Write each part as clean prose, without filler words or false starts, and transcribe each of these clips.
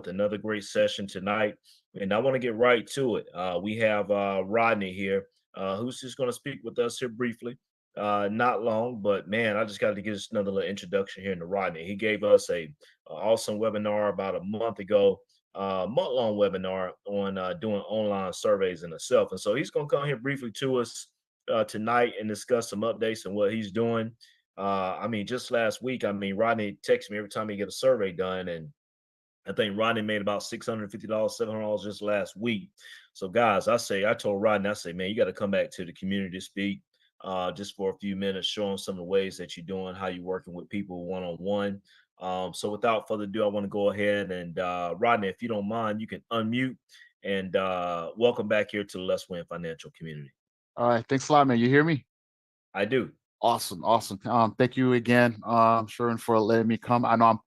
with another great session tonight. And I want to get right to it. We have Rodney here, who's just going to speak with us here briefly. Not long, but man, I just got to give us another little introduction here to Rodney. He gave us a awesome webinar about a month ago, month-long webinar on doing online surveys in itself. And so he's going to come here briefly to us tonight and discuss some updates and what he's doing. I mean, just last week, I mean, Rodney texts me every time he get a survey done, and I think Rodney made about $650, $700 just last week. So, guys, I told Rodney, I say, man, you got to come back to the community to speak just for a few minutes, show them some of the ways that you're doing, how you're working with people one on one. So, without further ado, I want to go ahead and Rodney, if you don't mind, you can unmute and welcome back here to the Let's Win Financial community. All right, thanks a lot, man. You hear me? I do. Awesome, awesome. Thank you again, Sharon, for letting me come. I know I'm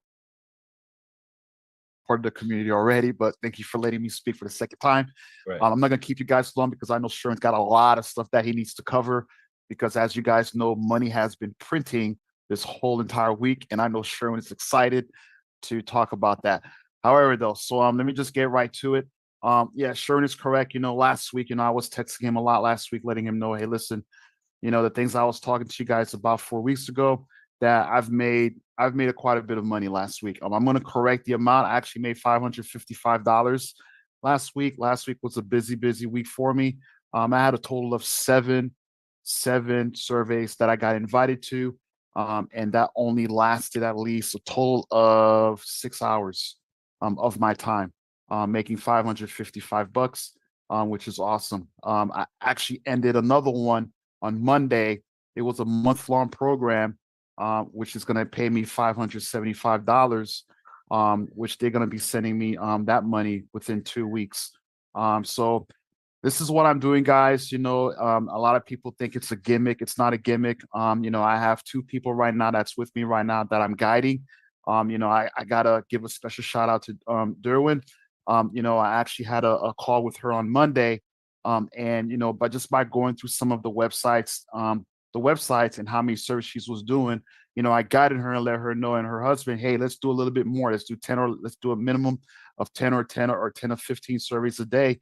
part of the community already, but thank you for letting me speak for the second time. Right. I'm not gonna keep you guys long because I know Sharon's got a lot of stuff that he needs to cover. Because as you guys know, money has been printing this whole entire week, and I know Sharon is excited to talk about that. However, though, so let me just get right to it. Yeah, Sharon is correct. Last week, I was texting him a lot last week, letting him know, hey, listen, the things I was talking to you guys about 4 weeks ago, that I've made quite a bit of money last week. I'm going to correct the amount. I actually made $555 last week. Last week was a busy week for me. I had a total of seven surveys that I got invited to, and that only lasted at least a total of 6 hours of my time, making $555, which is awesome. I actually ended another one on Monday. It was a month-long program, which is going to pay me $575, which they're going to be sending me that money within 2 weeks. So this is what I'm doing, guys. A lot of people think it's a gimmick. It's not a gimmick. I have two people right now that's with me right now that I'm guiding. I gotta give a special shout out to Derwin. I actually had a call with her on Monday, and by going through some of the websites and how many service she was doing, I guided her and let her know, and her husband, hey, let's do a little bit more. Let's do a minimum of 10 or 10 or 10 or 15 surveys a day.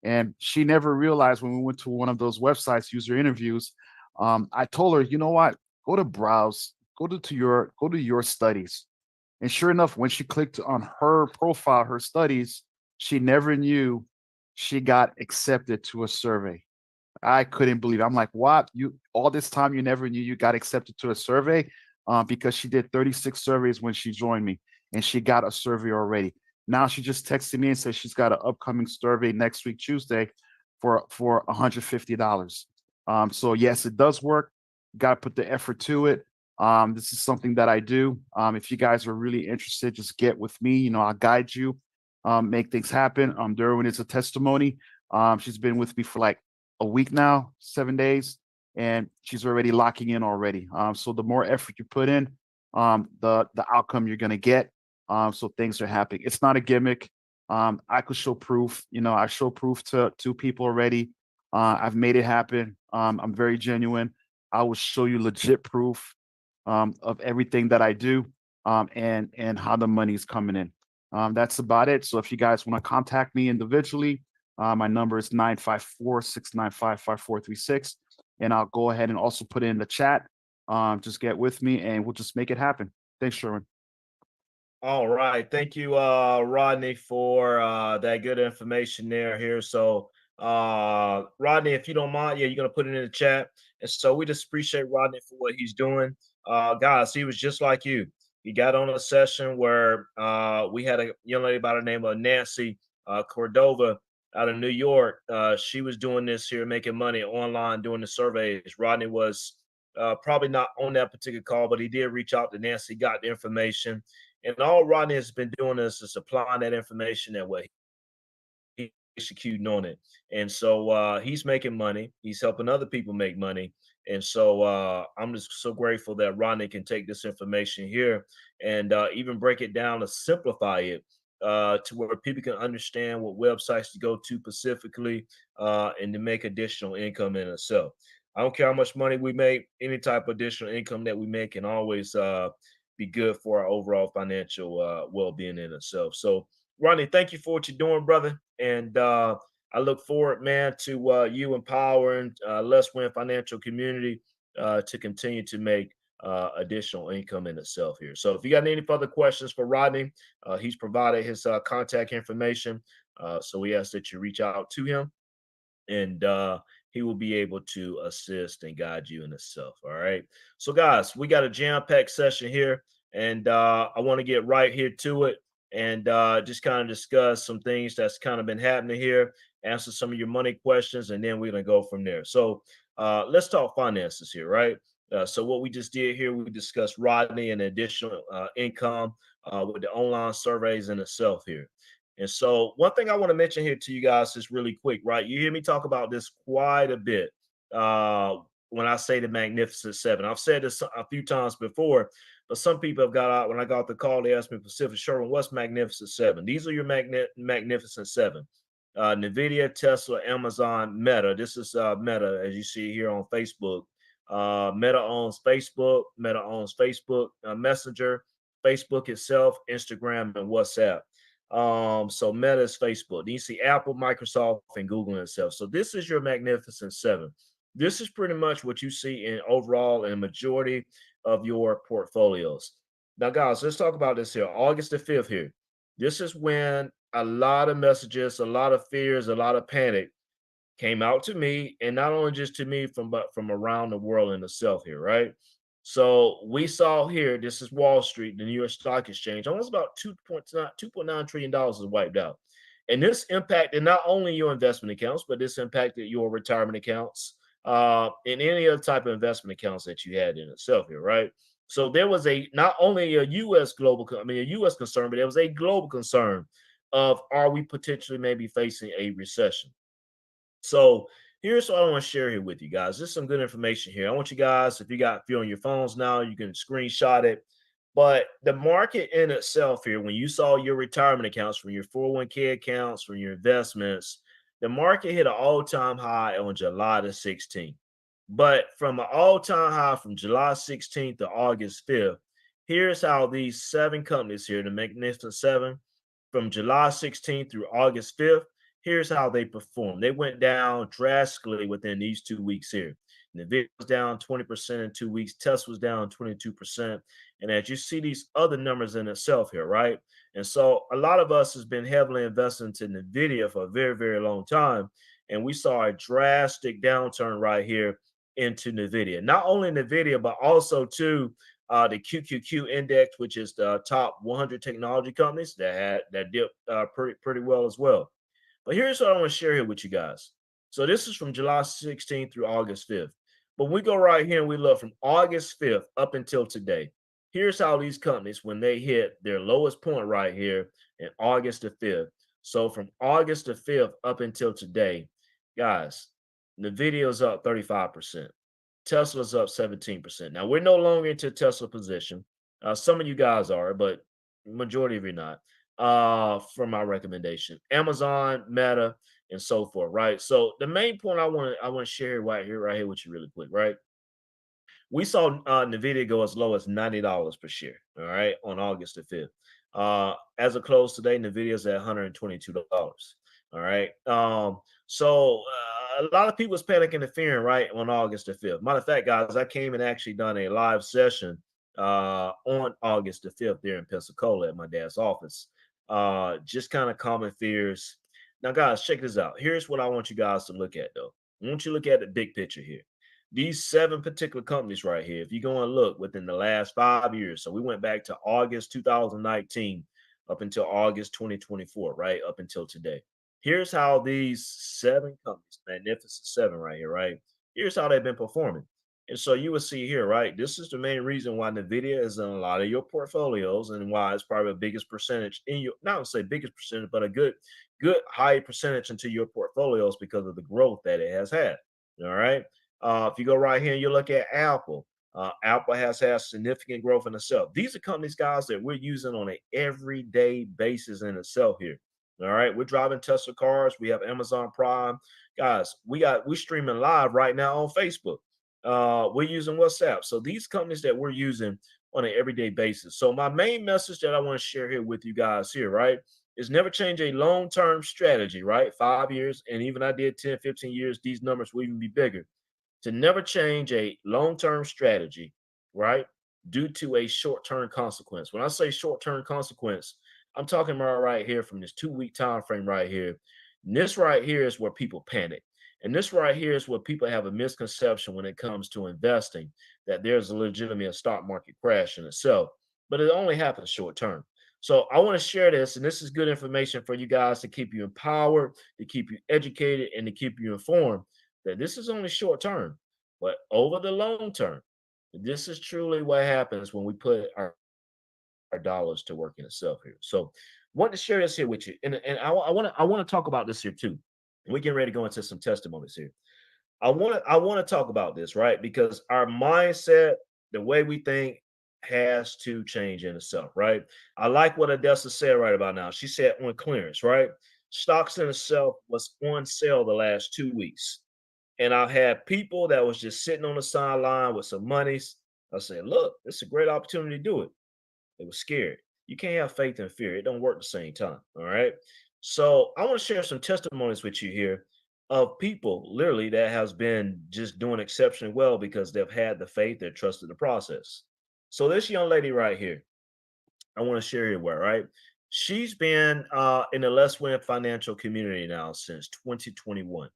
And she never realized when we went to one of those websites, user interviews, I told her, you know what? Go to browse, go to your studies. And sure enough, when she clicked on her profile, her studies, she never knew she got accepted to a survey. I couldn't believe it. I'm like, what? You all this time you never knew you got accepted to a survey? Because she did 36 surveys when she joined me, and she got a survey already. Now she just texted me and says she's got an upcoming survey next week, Tuesday, for $150. So yes, it does work. Got to put the effort to it. This is something that I do. If you guys are really interested, just get with me. I'll guide you, make things happen. Derwin is a testimony. She's been with me for like a week now, 7 days, and she's already locking in already. So the more effort you put in, the outcome you're gonna get. So things are happening. It's not a gimmick. I could show proof. I show proof to two people already. I've made it happen. I'm very genuine. I will show you legit proof of everything that I do, and how the money's coming in. That's about it. So if you guys want to contact me individually, my number is 954-695-5436. And I'll go ahead and also put it in the chat. Just get with me and we'll just make it happen. Thanks, Sherwin. All right. Thank you, Rodney, for that good information there here. So, Rodney, if you don't mind, yeah, you're gonna put it in the chat. And so we just appreciate Rodney for what he's doing. Guys, he was just like you. He got on a session where we had a young lady by the name of Nancy Cordova out of New York. She was doing this here, making money online, doing the surveys. Rodney was probably not on that particular call, but he did reach out to Nancy, got the information, and all Rodney has been doing is supplying that information that way. He's executing on it. And so he's making money. He's helping other people make money. And so I'm just so grateful that Rodney can take this information here and even break it down to simplify it to where people can understand what websites to go to specifically and to make additional income in itself. I don't care how much money we make, any type of additional income that we make can always be good for our overall financial well-being in itself. So Ronnie, thank you for what you're doing, brother. And I look forward, man, to you empowering Let's Win Financial Community to continue to make additional income in itself here. So if you got any further questions for Rodney, he's provided his contact information. So we ask that you reach out to him, and he will be able to assist and guide you in itself. All right. So, guys, we got a jam-packed session here, and I want to get right here to it and just kind of discuss some things that's kind of been happening here, answer some of your money questions, and then we're gonna go from there. So, let's talk finances here, right? So, what we just did here, we discussed Rodney and additional income with the online surveys in itself here. And so, one thing I want to mention here to you guys is really quick, right? You hear me talk about this quite a bit uh, when I say the Magnificent Seven. I've said this a few times before, but some people have got out when I got the call. They asked me, Pacific Sherwin, what's Magnificent Seven? These are your Magnificent Seven: Nvidia, Tesla, Amazon, Meta. This is Meta, as you see here on Facebook. Meta owns Facebook. Meta owns Facebook Messenger, Facebook itself, Instagram, and WhatsApp. So Meta is Facebook. Then you see Apple, Microsoft, and Google itself. So this is your Magnificent Seven. This is pretty much what you see in overall and majority of your portfolios. Now, guys, let's talk about this here. August the 5th here. This is when a lot of messages, a lot of fears, a lot of panic came out to me, and not only just to me from but from around the world in itself here, right? So we saw here, this is Wall Street, the New York Stock Exchange, almost about $2.9 trillion is wiped out. And this impacted not only your investment accounts, but this impacted your retirement accounts and any other type of investment accounts that you had in itself here, right? So there was a not only a U.S. a U.S. concern, but there was a global concern of are we potentially maybe facing a recession? So here's what I want to share here with you guys. This is some good information here. I want you guys, if you're on your phones now, you can screenshot it. But the market in itself here, when you saw your retirement accounts from your 401k accounts, from your investments, the market hit an all-time high on July the 16th. But from an all-time high from July 16th to August 5th, here's how these seven companies here, the Magnificent Seven, from July 16th through August 5th, here's how they performed. They went down drastically within these 2 weeks here. Nvidia was down 20% in 2 weeks. Tesla was down 22%. And as you see these other numbers in itself here, right? And so a lot of us has been heavily invested into Nvidia for a very, very long time. And we saw a drastic downturn right here into Nvidia. Not only Nvidia, but also too the QQQ index, which is the top 100 technology companies that dipped pretty well as well. But here's what I want to share here with you guys. So this is from July 16th through August 5th. But we go right here and we look from August 5th up until today. Here's how these companies, when they hit their lowest point right here in August the 5th. So from August the 5th up until today, guys, Nvidia's up 35%. Tesla's up 17%. Now we're no longer into Tesla position. Some of you guys are, but majority of you not. For my recommendation, Amazon, Meta, and so forth. Right. So the main point I want to share right here with you really quick. Right. We saw Nvidia go as low as $90 per share. All right, on August the 5th. As of close today, Nvidia's at $122. All right. So a lot of people was panicking and fearing right on August the 5th. Matter of fact, guys, I came and actually done a live session on August the 5th there in Pensacola at my dad's office. Just kind of common fears. Now, guys, check this out. Here's what I want you guys to look at, though. I want you to look at the big picture here. These seven particular companies right here, if you go and look within the last 5 years, so we went back to August 2019 up until August 2024, right? Up until today. Here's how these seven companies, Magnificent Seven right here, right? Here's how they've been performing. And so you will see here, right? This is the main reason why NVIDIA is in a lot of your portfolios and why it's probably the biggest percentage in your, not to say biggest percentage, but a good high percentage into your portfolios because of the growth that it has had. All right. If you go right here and you look at Apple, Apple has had significant growth in itself. These are companies, guys, that we're using on an everyday basis in itself here. All right, we're driving Tesla cars. We have Amazon Prime, guys. We're streaming live right now on Facebook. We're using WhatsApp. So these companies that we're using on an everyday basis. So my main message that I want to share here with you guys here, right? It's never change a long-term strategy, right? 5 years, and even I did 10, 15 years, these numbers will even be bigger. To never change a long-term strategy, right? Due to a short-term consequence. When I say short-term consequence, I'm talking about right here from this 2 week time frame right here. And this right here is where people panic. And this right here is where people have a misconception when it comes to investing that there's a legitimate stock market crash in itself, but it only happens short term. So I want to share this, and this is good information for you guys to keep you empowered, to keep you educated, and to keep you informed that this is only short term, but over the long term, this is truly what happens when we put our dollars to work in itself here. So, want to share this here with you, and I want to talk about this here too. We get ready to go into some testimonies here. I want to talk about this, right? Because our mindset, the way we think, has to change in itself, right? I like what Odessa said right about now. She said on clearance, right? Stocks in itself was on sale the last 2 weeks. And I had people that was just sitting on the sideline with some monies. I said, look, it's a great opportunity to do it. They were scared. You can't have faith and fear. It don't work at the same time. All right. So I want to share some testimonies with you here of people literally that has been just doing exceptionally well because they've had the faith, they trusted the process. So this young lady right here, I want to share you where, right? She's been in the Let's Win financial community now since 2021.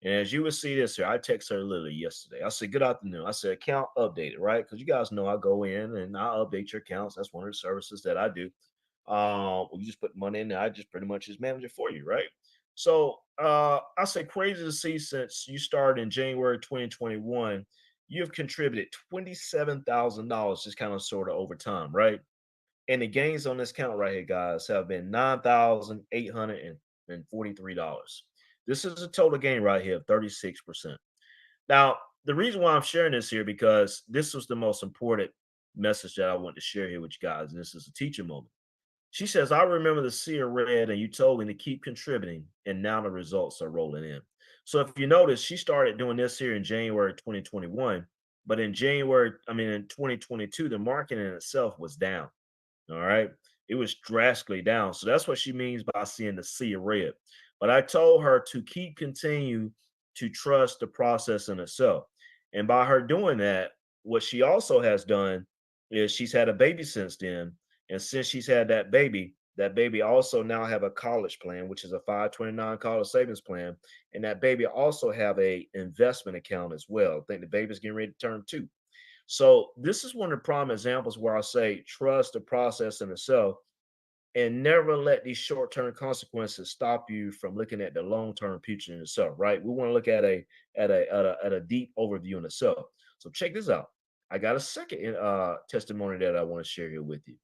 And as you will see this here, I texted her literally yesterday. I said, good afternoon. I said, account updated, right? Because you guys know I go in and I update your accounts. That's one of the services that I do. You just put money in there. I just pretty much just manage it for you, right? So I say crazy to see since you started in January 2021, you've contributed $27,000 just kind of sort of over time, right? And the gains on this count right here, guys, have been $9,843. This is a total gain right here of 36%. Now, the reason why I'm sharing this here because this was the most important message that I want to share here with you guys. And this is a teacher moment. She says, I remember the sea of red, and you told me to keep contributing, and now the results are rolling in. So if you notice, she started doing this here in January 2021, but in 2022, the market in itself was down. All right. It was drastically down. So that's what she means by seeing the sea of red. But I told her to continue to trust the process in itself. And by her doing that, what she also has done is she's had a baby since then. And since she's had that baby also now have a college plan, which is a 529 college savings plan. And that baby also have a investment account as well. I think the baby's getting ready to turn 2. So this is one of the prime examples where I say trust the process in itself and never let these short-term consequences stop you from looking at the long-term future in itself, right? We want to look at a deep overview in itself. So check this out. I got a second testimony that I want to share here with you.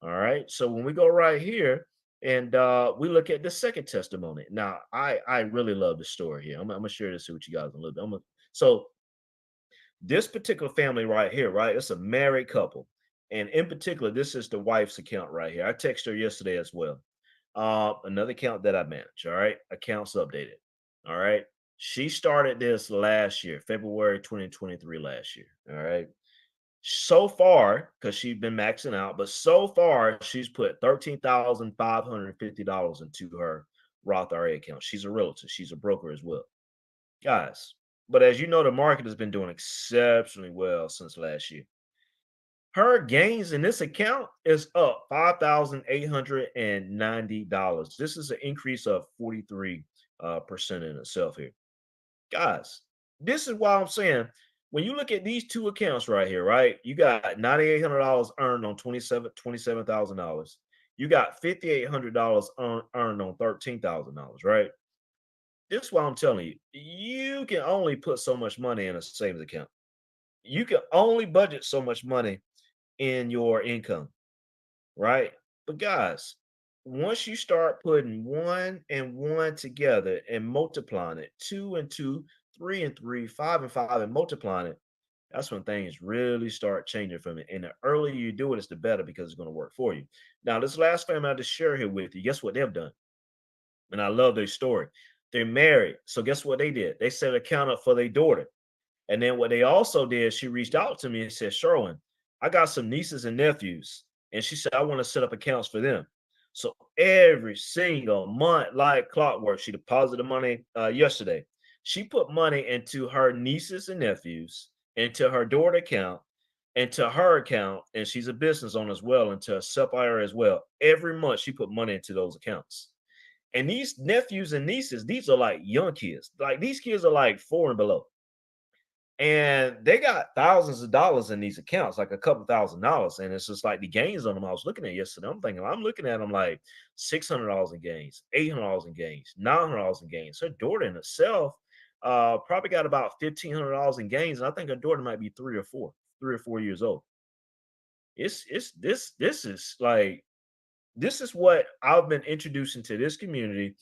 All right. So when we go right here and we look at the second testimony. Now, I really love the story here. I'm gonna share this with you guys a little bit. So this particular family right here, right? It's a married couple. And in particular, this is the wife's account right here. I texted her yesterday as well. Another account that I manage. All right. Accounts updated. All right. She started this last year, February 2023, last year. All right. So far, because she's been maxing out, but so far she's put $13,550 into her Roth IRA account. She's a realtor, she's a broker as well. Guys, but as you know, the market has been doing exceptionally well since last year. Her gains in this account is up $5,890. This is an increase of 43 percent in itself here. Guys, this is why I'm saying when you look at these two accounts right here, right? You got $9,800 earned on $27,000. You got $5,800 earned on $13,000, right? This is why I'm telling you, you can only put so much money in a savings account. You can only budget so much money in your income, right? But guys, once you start putting one and one together and multiplying it, two and two, three and three, five and five, and multiplying it, that's when things really start changing from it. And the earlier you do it, it's the better because it's going to work for you. Now, this last family I just share here with you, guess what they've done? And I love their story. They're married. So guess what they did? They set an account up for their daughter. And then what they also did, she reached out to me and said, Sherwin, I got some nieces and nephews. And she said, I want to set up accounts for them. So every single month, like clockwork, she deposited money yesterday. She put money into her nieces and nephews, into her daughter account, into her account, and she's a business owner as well, into a SEP IRA as well. Every month, she put money into those accounts. And these nephews and nieces, these are like young kids. Like these kids are like 4 and below. And they got thousands of dollars in these accounts, like a couple $1,000. And it's just like the gains on them. I was looking at yesterday. I'm looking at them like $600 in gains, $800 in gains, $900 in gains. Her daughter in itself probably got about $1,500 in gains. And I think her daughter might be 3 or 4 years old. It's this is like this is what I've been introducing to this community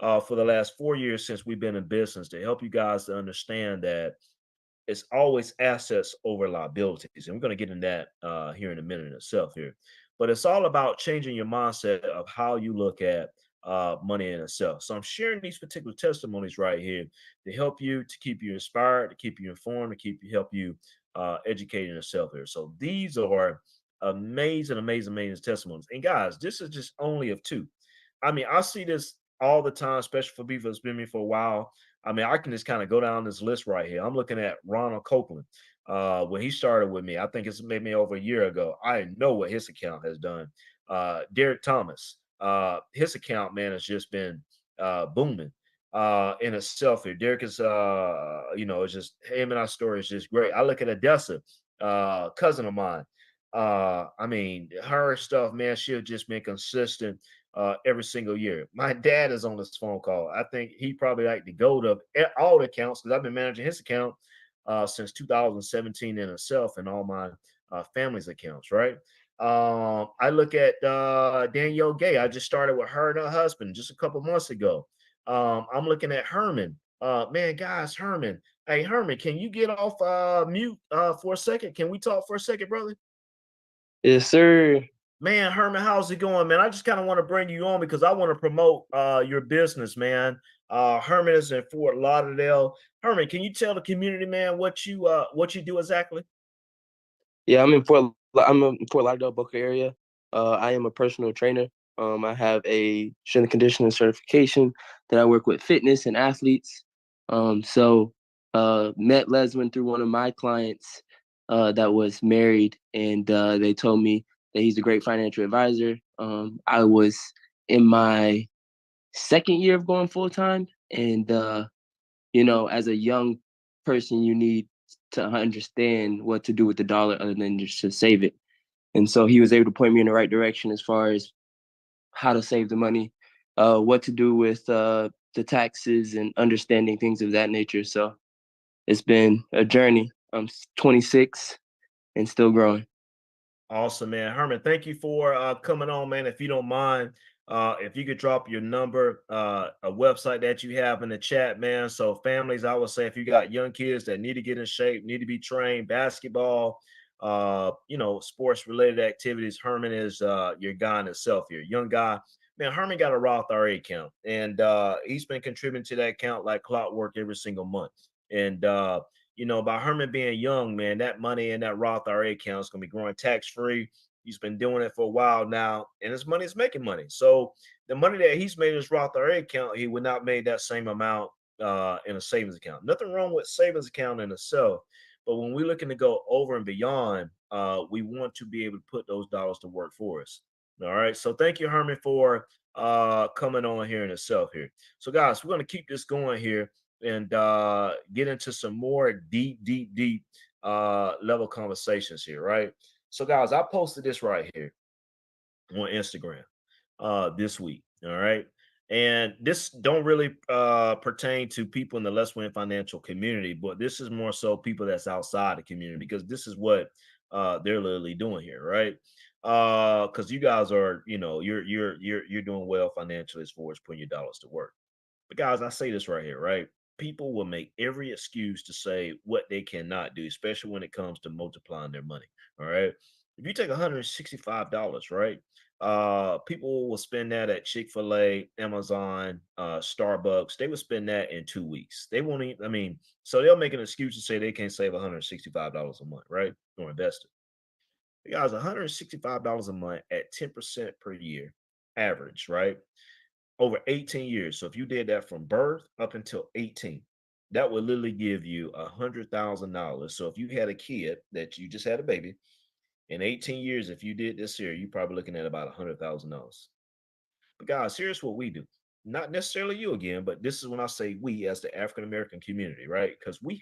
for the last 4 years since we've been in business to help you guys to understand that it's always assets over liabilities. And we're going to get in that here in a minute itself here. But it's all about changing your mindset of how you look at money in itself. So I'm sharing these particular testimonies right here to help you, to keep you inspired, to keep you informed, to help you educating yourself here. So these are amazing, amazing, amazing testimonies. And guys, this is just only of two. I mean, I see this all the time, especially for people that's been with me for a while. I mean, I can just kind of go down this list right here. I'm looking at Ronald Copeland. When he started with me, I think it's maybe over a year ago. I know what his account has done. Derek Thomas, his account, man, has just been booming in itself here. Derek is, it's just him and our story is just great. I look at Odessa, cousin of mine. I mean, her stuff, man, she'll just been consistent every single year. My dad is on this phone call. I think he probably like the gold of all the accounts because I've been managing his account since 2017 in itself and all my family's accounts, right? I look at Danielle Gay. I just started with her and her husband just a couple months ago. I'm looking at Herman. Man, guys, Herman. Hey, Herman, can you get off mute for a second? Can we talk for a second, brother? Yes, sir. Man, Herman, how's it going, man? I just kind of want to bring you on because I want to promote your business, man. Herman is in Fort Lauderdale. Herman, can you tell the community, man, what you do exactly? Yeah, I'm in Fort Lauderdale, Boca area. I am a personal trainer. I have a strength and conditioning certification that I work with fitness and athletes. Met Leswin through one of my clients that was married, and they told me that he's a great financial advisor. I was in my second year of going full time, and as a young person, you need to understand what to do with the dollar other than just to save it. And so he was able to point me in the right direction as far as how to save the money, what to do with the taxes and understanding things of that nature. So it's been a journey. I'm 26 and still growing. Awesome, man. Herman, thank you for coming on, man. If you don't mind, if you could drop your number, a website that you have in the chat, man. So families, I would say if you got young kids that need to get in shape, need to be trained, basketball, sports related activities, Herman is your guy in itself here. Young guy. Man, Herman got a Roth IRA account and he's been contributing to that account like clockwork every single month. And by Herman being young, man, that money in that Roth IRA account is going to be growing tax free. He's been doing it for a while now, and his money is making money. So the money that he's made in his Roth IRA account, he would not make that same amount in a savings account. Nothing wrong with savings account in itself, but when we're looking to go over and beyond, we want to be able to put those dollars to work for us. All right. So thank you, Herman, for coming on here in itself here. So guys, we're going to keep this going here and get into some more deep level conversations here, right? So, guys, I posted this right here on Instagram this week. All right. And this don't really pertain to people in the Less Win financial community, but this is more so people that's outside the community because this is what they're literally doing here, right? Because you guys are, you're doing well financially as far as putting your dollars to work. But guys, I say this right here, right? People will make every excuse to say what they cannot do, especially when it comes to multiplying their money. All right. If you take $165, right? People will spend that at Chick-fil-A, Amazon, Starbucks. They will spend that in 2 weeks. They won't even, I mean, so they'll make an excuse to say they can't save $165 a month, right? Or invest it. Guys, $165 a month at 10% per year. average, right? Over 18 years. So if you did that from birth up until 18, that would literally give you $100,000. So if you had a kid that you just had a baby in 18 years, if you did this here, you're probably looking at about $100,000. But guys, here's what we do. Not necessarily you again, but this is when I say we as the African American community, right? Because we've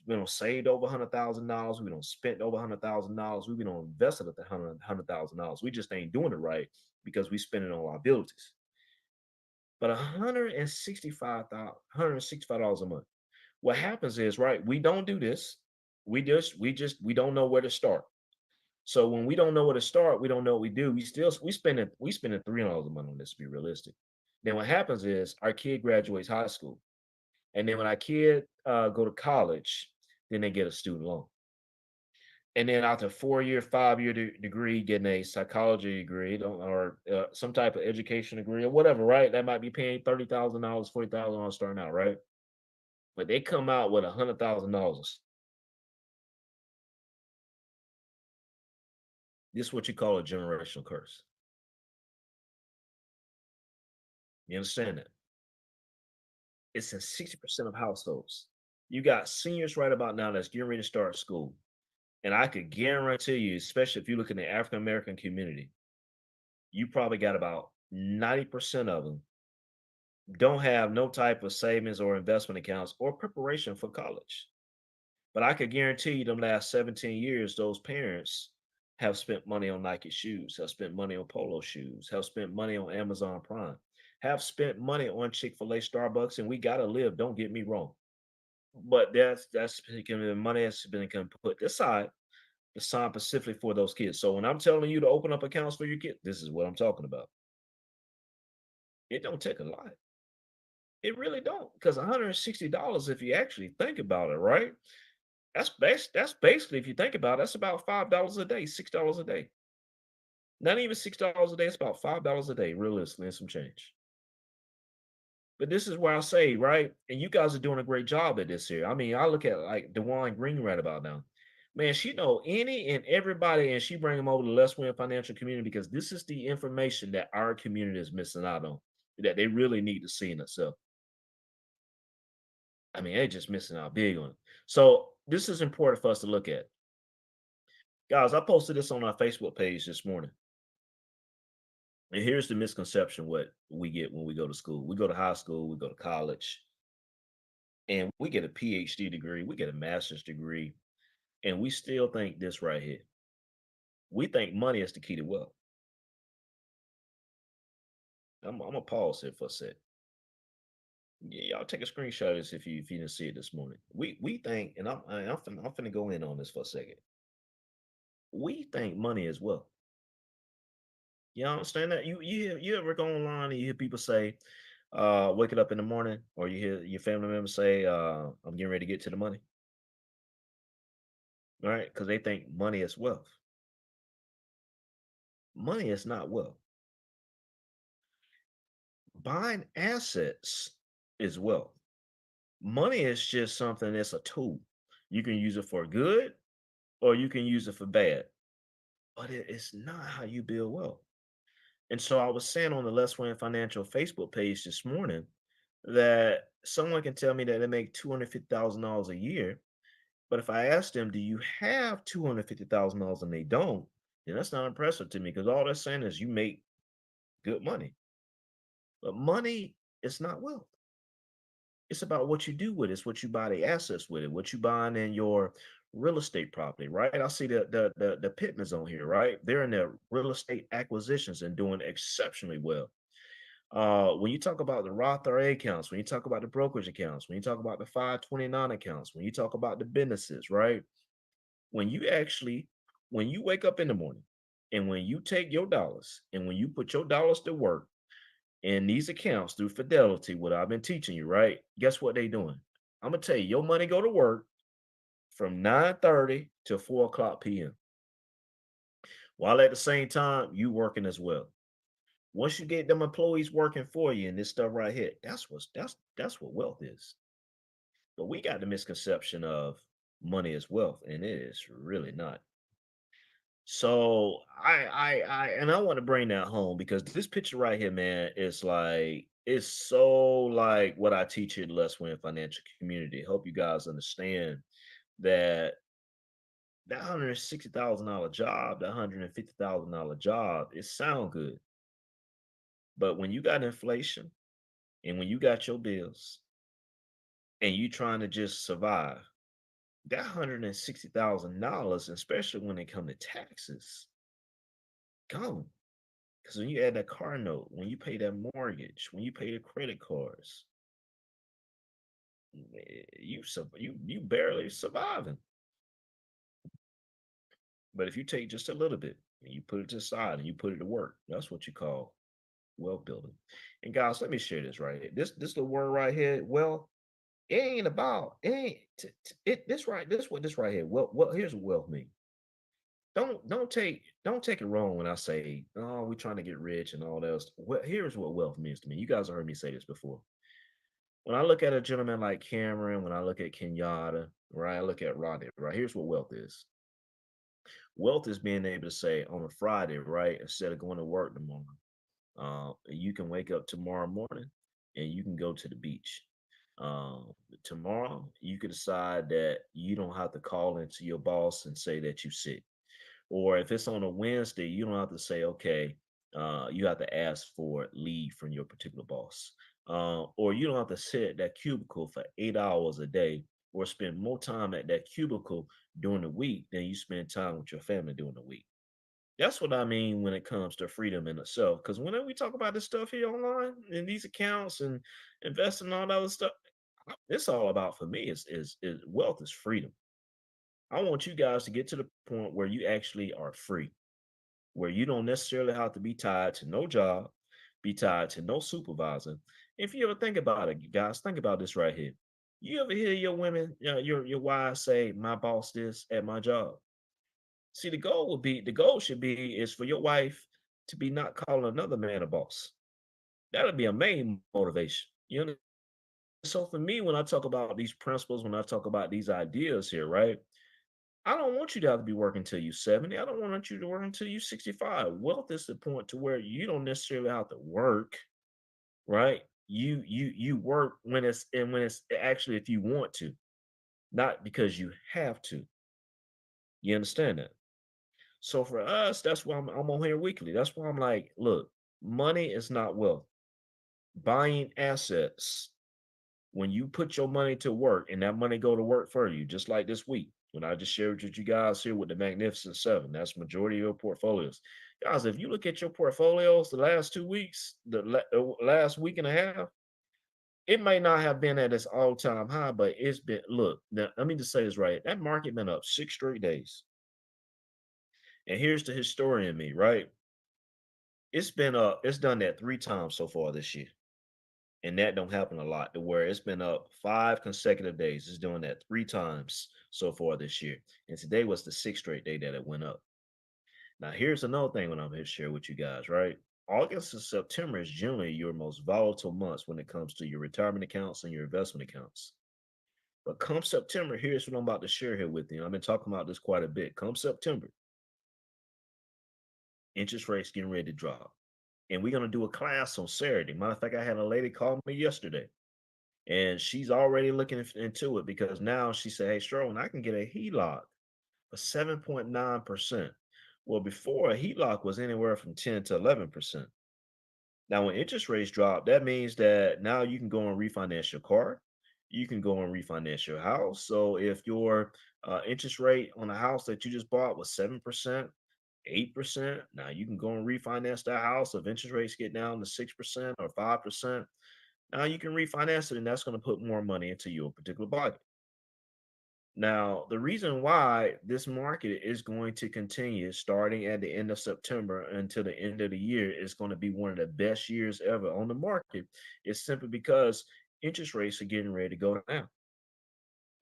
been saved over $100,000. We've been spent over $100,000. We've been invested at the $100,000. We just ain't doing it right because we spend it on liabilities. But $165 a month. What happens is, right? We don't do this. We don't know where to start. So when we don't know where to start, we don't know what we do. We spending $300 a month on this to be realistic. Then what happens is our kid graduates high school, and then when our kid go to college, then they get a student loan, and then after 4 year, 5 year degree, getting a psychology degree or some type of education degree or whatever, right? That might be paying $30,000, $40,000 starting out, right? But they come out with $100,000. This is what you call a generational curse. You understand that? It's in 60% of households. You got seniors right about now that's getting ready to start school. And I could guarantee you, especially if you look in the African American community, you probably got about 90% of them don't have no type of savings or investment accounts or preparation for college. But I could guarantee you, them last 17 years, those parents have spent money on Nike shoes, have spent money on Polo shoes, have spent money on Amazon Prime, have spent money on Chick-fil-A, Starbucks, and we gotta live. Don't get me wrong, but that's the money that's been put aside, designed specifically for those kids. So when I'm telling you to open up accounts for your kid, this is what I'm talking about. It don't take a lot. It really don't, because $160, if you actually think about it, right? That's basically, if you think about it, that's about $5 a day, $6 a day. Not even $6 a day, it's about $5 a day, realistically, and some change. But this is where I say, right? And you guys are doing a great job at this here. I mean, I look at like Dewan Green right about now. Man, she know any and everybody, and she bring them over to Let's Win Financial Community because this is the information that our community is missing out on, that they really need to see in itself. I mean, they're just missing out big on it. So this is important for us to look at. Guys, I posted this on our Facebook page this morning. And here's the misconception what we get when we go to school. We go to high school, we go to college, and we get a PhD degree, we get a master's degree, and we still think this right here. We think money is the key to wealth. I'm gonna pause here for a sec. Yeah, y'all take a screenshot of this if you didn't see it this morning. We think, and I'm finna go in on this for a second. We think money is wealth. You understand that? You ever go online and you hear people say, waking up in the morning, or you hear your family members say, I'm getting ready to get to the money, right? Because they think money is wealth. Money is not wealth. Buying assets is wealth. Money is just something that's a tool. You can use it for good or you can use it for bad, but it's not how you build wealth. And so I was saying on the Let's Win Financial Facebook page this morning that someone can tell me that they make $250,000 a year. But if I ask them, do you have $250,000 and they don't, then that's not impressive to me because all they're saying is you make good money. But money is not wealth. It's about what you do with it. It's what you buy the assets with it, what you buying in your real estate property, right? I see the Pittmans on here, right? They're in their real estate acquisitions and doing exceptionally well. When you talk about the Roth IRA accounts, when you talk about the brokerage accounts, when you talk about the 529 accounts, when you talk about the businesses, right? When you actually, when you wake up in the morning and when you take your dollars and when you put your dollars to work in these accounts through Fidelity, what I've been teaching you, right? Guess what they doing? I'm gonna tell you, your money go to work from 9:30 to 4 o'clock p.m. While at the same time, you working as well. Once you get them employees working for you and this stuff right here, that's what wealth is. But we got the misconception of money is wealth, and it is really not. So and I want to bring that home because this picture right here, man, is like it's so like what I teach here at Let's Win Financial Community. Help you guys understand that that $160,000 job, that $150,000 job, it sound good. But when you got inflation and when you got your bills and you trying to just survive, that $160,000, especially when it come to taxes, gone. Because when you add that car note, when you pay that mortgage, when you pay the credit cards, you barely surviving. But if you take just a little bit and you put it to the side and you put it to work, that's what you call wealth building. And guys, let me share this right here. This little word right here, wealth, it ain't about it ain't it this right this right here. Well, here's what wealth means. Don't take it wrong when I say, oh, we're trying to get rich and all that else. Well, here's what wealth means to me. You guys have heard me say this before. When I look at a gentleman like Cameron, when I look at Kenyatta, right, I look at Rodney, right? Here's what wealth is. Wealth is being able to say on a Friday, right, instead of going to work tomorrow, you can wake up tomorrow morning and you can go to the beach. Tomorrow, you can decide that you don't have to call into your boss and say that you sick. Or if it's on a Wednesday, you don't have to say, okay, you have to ask for leave from your particular boss. Or you don't have to sit at that cubicle for 8 hours a day or spend more time at that cubicle during the week than you spend time with your family during the week. That's what I mean when it comes to freedom in itself. Because whenever we talk about this stuff here online in these accounts and investing and all that other stuff, it's all about for me is wealth is freedom. I want you guys to get to the point where you actually are free, where you don't necessarily have to be tied to no job, be tied to no supervisor. If you ever think about it, guys, think about this right here. You ever hear your women, your wives say, "My boss this at my job." See, the goal should be is for your wife to be not calling another man a boss. That'll be a main motivation. You know. So for me, when I talk about these principles, when I talk about these ideas here, right? I don't want you to have to be working till you 70. I don't want you to work until you 65. Wealth is the point to where you don't necessarily have to work, right? You work when it's actually if you want to, not because you have to. You understand that? So for us, that's why I'm on here weekly. That's why I'm like, look, money is not wealth. Buying assets, when you put your money to work and that money go to work for you, just like this week, when I just shared with you guys here with the Magnificent Seven, that's majority of your portfolios. Guys, if you look at your portfolios the last 2 weeks, last week and a half, it may not have been at its all-time high, but it's been, look, now, let me just say this right. That market been up 6 straight days. And here's the historian me, right? It's done that 3 times so far this year. And that don't happen a lot to where it's been up 5 consecutive days. It's doing that 3 times so far this year. And today was the sixth straight day that it went up. Now, here's another thing when I'm here to share with you guys, right? August and September is generally your most volatile months when it comes to your retirement accounts and your investment accounts. But come September, here's what I'm about to share here with you. I've been talking about this quite a bit. Come September, interest rates getting ready to drop. And we're going to do a class on Saturday. Matter of fact, I had a lady call me yesterday and she's already looking into it because now she said, "Hey, Sherwin, I can get a HELOC for 7.9%. Well, before a HELOC was anywhere from 10 to 11%. Now, when interest rates drop, that means that now you can go and refinance your car. You can go and refinance your house. So if your interest rate on a house that you just bought was 7%, 8%, now you can go and refinance that house. If interest rates get down to 6% or 5%, now you can refinance it, and that's going to put more money into your particular pocket. Now, the reason why this market is going to continue starting at the end of September until the end of the year is going to be one of the best years ever on the market is simply because interest rates are getting ready to go down.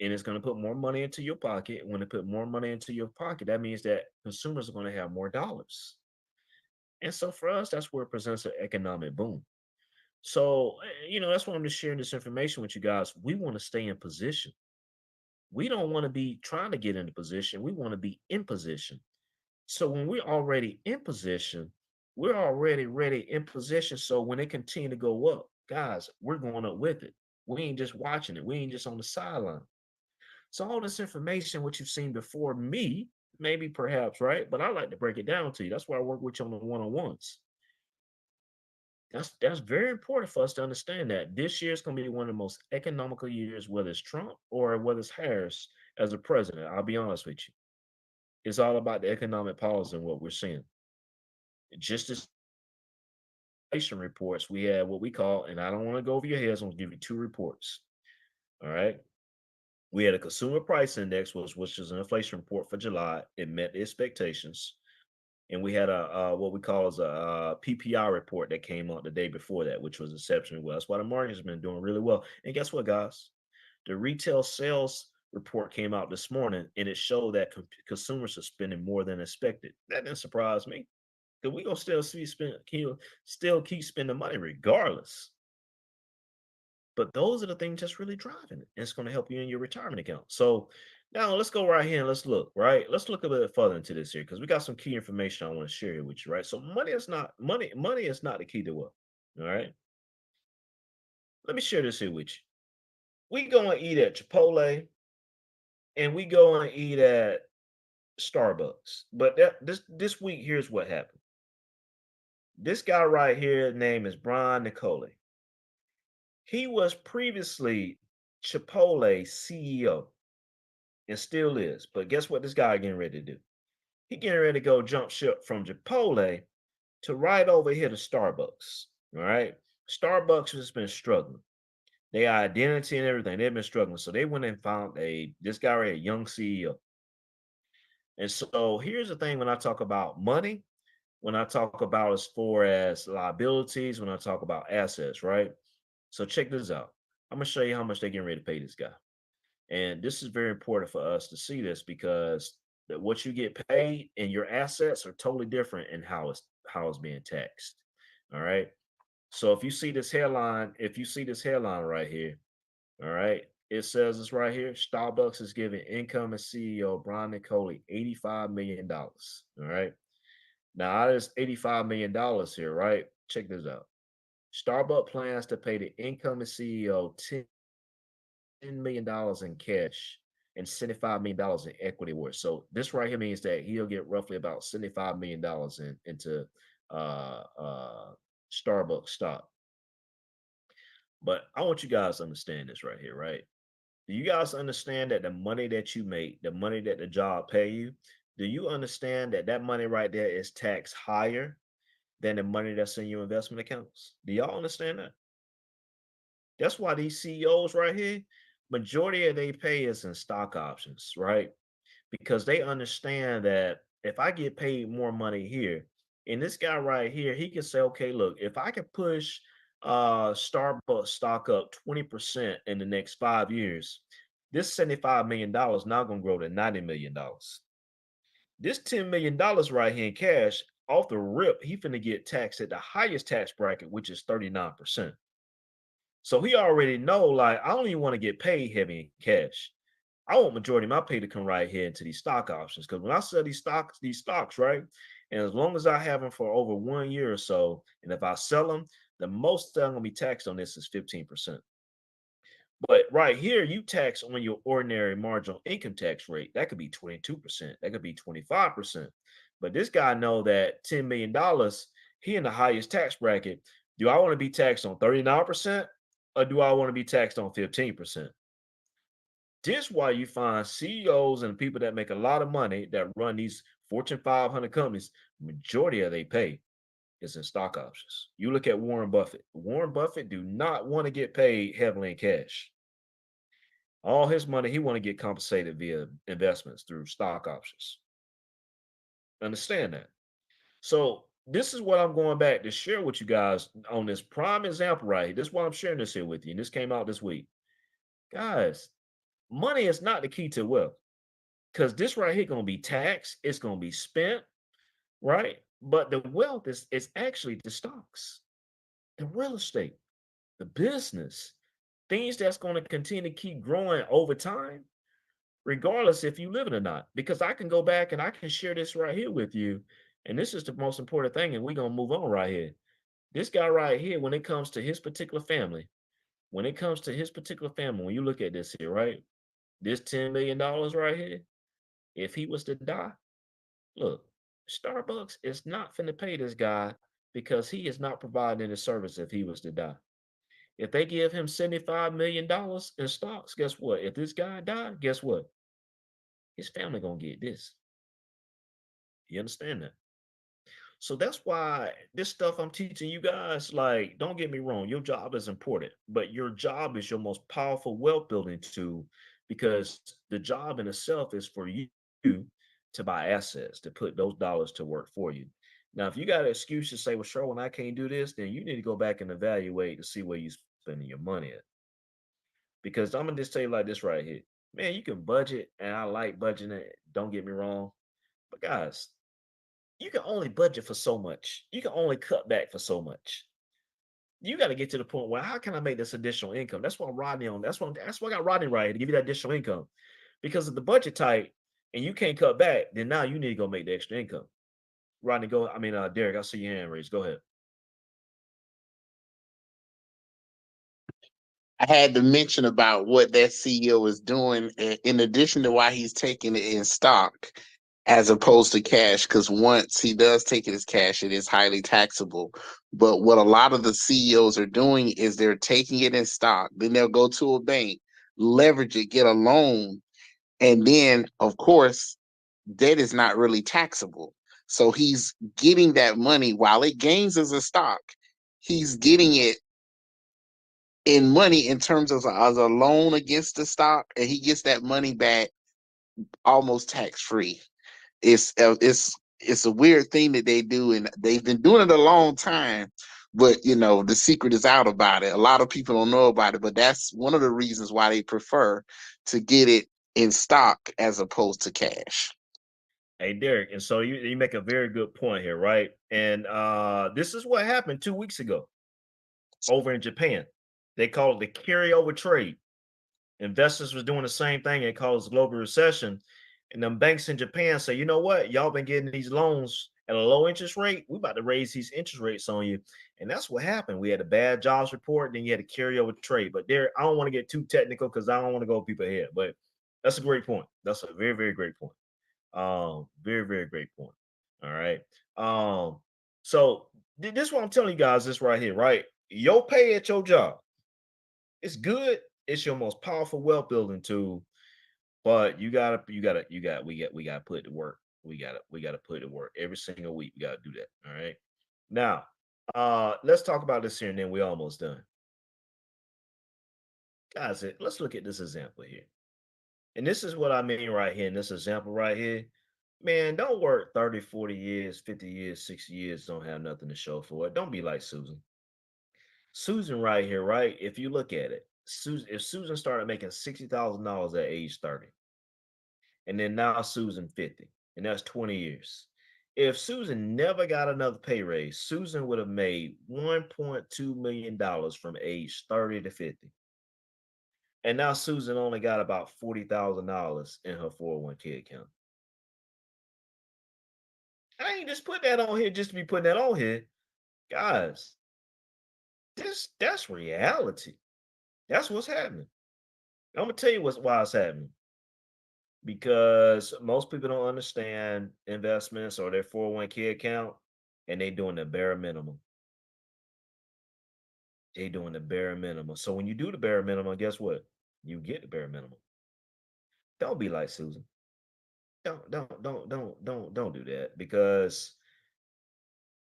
And it's going to put more money into your pocket. When it put more money into your pocket, that means that consumers are going to have more dollars. And so for us, that's where it presents an economic boom. So, that's why I'm just sharing this information with you guys. We want to stay in position. We don't want to be trying to get into position. We want to be in position. So when we're already in position, we're already ready in position. So when they continue to go up, guys, we're going up with it. We ain't just watching it. We ain't just on the sideline. So all this information, what you've seen before me, maybe perhaps, right? But I like to break it down to you. That's why I work with you on the one-on-ones. That's very important for us to understand that this year is going to be one of the most economical years, whether it's Trump or whether it's Harris as a president. I'll be honest with you. It's all about the economic policy and what we're seeing. Just as inflation reports, we had what we call, and I don't want to go over your heads, I'm going to give you two reports. All right. We had a consumer price index, which is an inflation report for July. It met the expectations. And we had a what we call as a PPI report that came out the day before that, which was exceptionally well. That's why the market has been doing really well. And guess what, guys? The retail sales report came out this morning, and it showed that consumers are spending more than expected. That didn't surprise me, because we gonna still keep spending money regardless. But those are the things that's really driving it. And it's going to help you in your retirement account. So now let's go right here and let's look, right? Let's look a bit further into this here because we got some key information I want to share here with you, right? So money is not the key to wealth. All right. Let me share this here with you. We go and eat at Chipotle and we go and eat at Starbucks. But this week, here's what happened. This guy right here, his name is Brian Nicole. He was previously Chipotle CEO and still is. But guess what this guy getting ready to do? He getting ready to go jump ship from Chipotle to right over here to Starbucks. All right. Starbucks has been struggling. Their identity and everything, they've been struggling. So they went and found this guy right, a young CEO. And so here's the thing when I talk about money, when I talk about as far as liabilities, when I talk about assets, right? So check this out. I'm gonna show you how much they're getting ready to pay this guy. And this is very important for us to see this because what you get paid and your assets are totally different in how it's being taxed. All right. So if you see this headline right here, all right, it says it's right here. Starbucks is giving incoming CEO Brian Nicole $85 million. All right. Now out of this $85 million here, right? Check this out. Starbucks plans to pay the incoming CEO $10 million in cash and $75 million in equity worth. So this right here means that he'll get roughly about $75 million into uh, uh, Starbucks stock. But I want you guys to understand this right here, right? Do you guys understand that the money that you make, the money that the job pay you, do you understand that that money right there is taxed higher than the money that's in your investment accounts? Do y'all understand that? That's why these CEOs right here, majority of their pay is in stock options, right? Because they understand that if I get paid more money here, and this guy right here, he can say, okay, look, if I can push Starbucks stock up 20% in the next 5 years, this $75 million now gonna grow to $90 million. This $10 million right here in cash, off the rip, he finna get taxed at the highest tax bracket, which is 39%. So he already know, like, I don't even want to get paid heavy in cash. I want majority of my pay to come right here into these stock options. Because when I sell these stocks, right? And as long as I have them for over 1 year or so, and if I sell them, the most that I'm gonna be taxed on this is 15%. But right here, you tax on your ordinary marginal income tax rate. That could be 22%. That could be 25%. But this guy know that $10 million, he in the highest tax bracket. Do I want to be taxed on 39% or do I want to be taxed on 15%? This why you find CEOs and people that make a lot of money that run these Fortune 500 companies, majority of they pay is in stock options. You look at Warren Buffett. Warren Buffett do not want to get paid heavily in cash. All his money, he want to get compensated via investments through stock options. Understand that. So this is what I'm going back to share with you guys on this prime example right here. This is why I'm sharing this here with you. And this came out this week. Guys, money is not the key to wealth. Because this right here going to be taxed. It's going to be spent, right? But the wealth is actually the stocks, the real estate, the business, things that's going to continue to keep growing over time. regardless if you live it or not. Because I can go back and I can share this right here with you. And this is the most important thing. And we're going to move on right here. This guy right here, when it comes to his particular family, when it comes to his particular family, when you look at this here, right? This $10 million right here, if he was to die, look, Starbucks is not finna pay this guy because he is not providing any service if he was to die. If they give him $75 million in stocks, guess what? If this guy died, guess what? His family gonna get this. You understand that? So that's why this stuff I'm teaching you guys, like, don't get me wrong, your job is important, but your job is your most powerful wealth building tool because the job in itself is for you to buy assets, to put those dollars to work for you. Now, if you got an excuse to say, well, Sherwin, I can't do this, then you need to go back and evaluate to see where you're spending your money at. Because I'm gonna just tell you like this right here. Man, you can budget, and I like budgeting, don't get me wrong. But guys, you can only budget for so much. You can only cut back for so much. You got to get to the point where how can I make this additional income? That's why Rodney on. That's why I got Rodney right here to give you that additional income. Because if the budget tight and you can't cut back, then now you need to go make the extra income. Rodney, go. I mean, Derek, I see your hand raised. Go ahead. I had to mention about what that CEO is doing in addition to why he's taking it in stock as opposed to cash, because once he does take it as cash, it is highly taxable. But what a lot of the CEOs are doing is they're taking it in stock, then they'll go to a bank, leverage it, get a loan, and then, of course, debt is not really taxable. So he's getting that money while it gains as a stock, he's getting it in money in terms of as a loan against the stock, and he gets that money back almost tax free. It's a weird thing that they do, and they've been doing it a long time. But the secret is out about it. A lot of people don't know about it, but that's one of the reasons why they prefer to get it in stock as opposed to cash. Hey, Derek, and so you make a very good point here, right? And this is what happened 2 weeks ago over in Japan. They call it the carryover trade. Investors was doing the same thing. It caused global recession. And them banks in Japan say, you know what? Y'all been getting these loans at a low interest rate. We about to raise these interest rates on you. And that's what happened. We had a bad jobs report, then you had a carryover trade. But there, I don't want to get too technical because I don't want to go people ahead. But that's a great point. That's a very, very great point. Very, very great point. All right. So this is what I'm telling you guys, this right here, right? Your pay at your job. It's good. It's your most powerful wealth building tool, but we gotta put it to work. We gotta put it to work every single week. We gotta do that. All right. Now, let's talk about this here, and then we're almost done. Guys, let's look at this example here. And this is what I mean right here in this example right here. Man, don't work 30, 40 years, 50 years, 60 years, don't have nothing to show for it. Don't be like Susan. Susan right here, right? If you look at it, if Susan started making $60,000 at age 30, and then now Susan 50, and that's 20 years. If Susan never got another pay raise, Susan would have made $1.2 million from age 30 to 50. And now Susan only got about $40,000 in her 401k account. I ain't just put that on here just to be putting that on here. Guys, that's reality. That's what's happening. I'm gonna tell you why it's happening. Because most people don't understand investments or their 401k account, and they doing the bare minimum. They doing the bare minimum. So when you do the bare minimum, guess what? You get the bare minimum. Don't be like Susan. Don't do that, because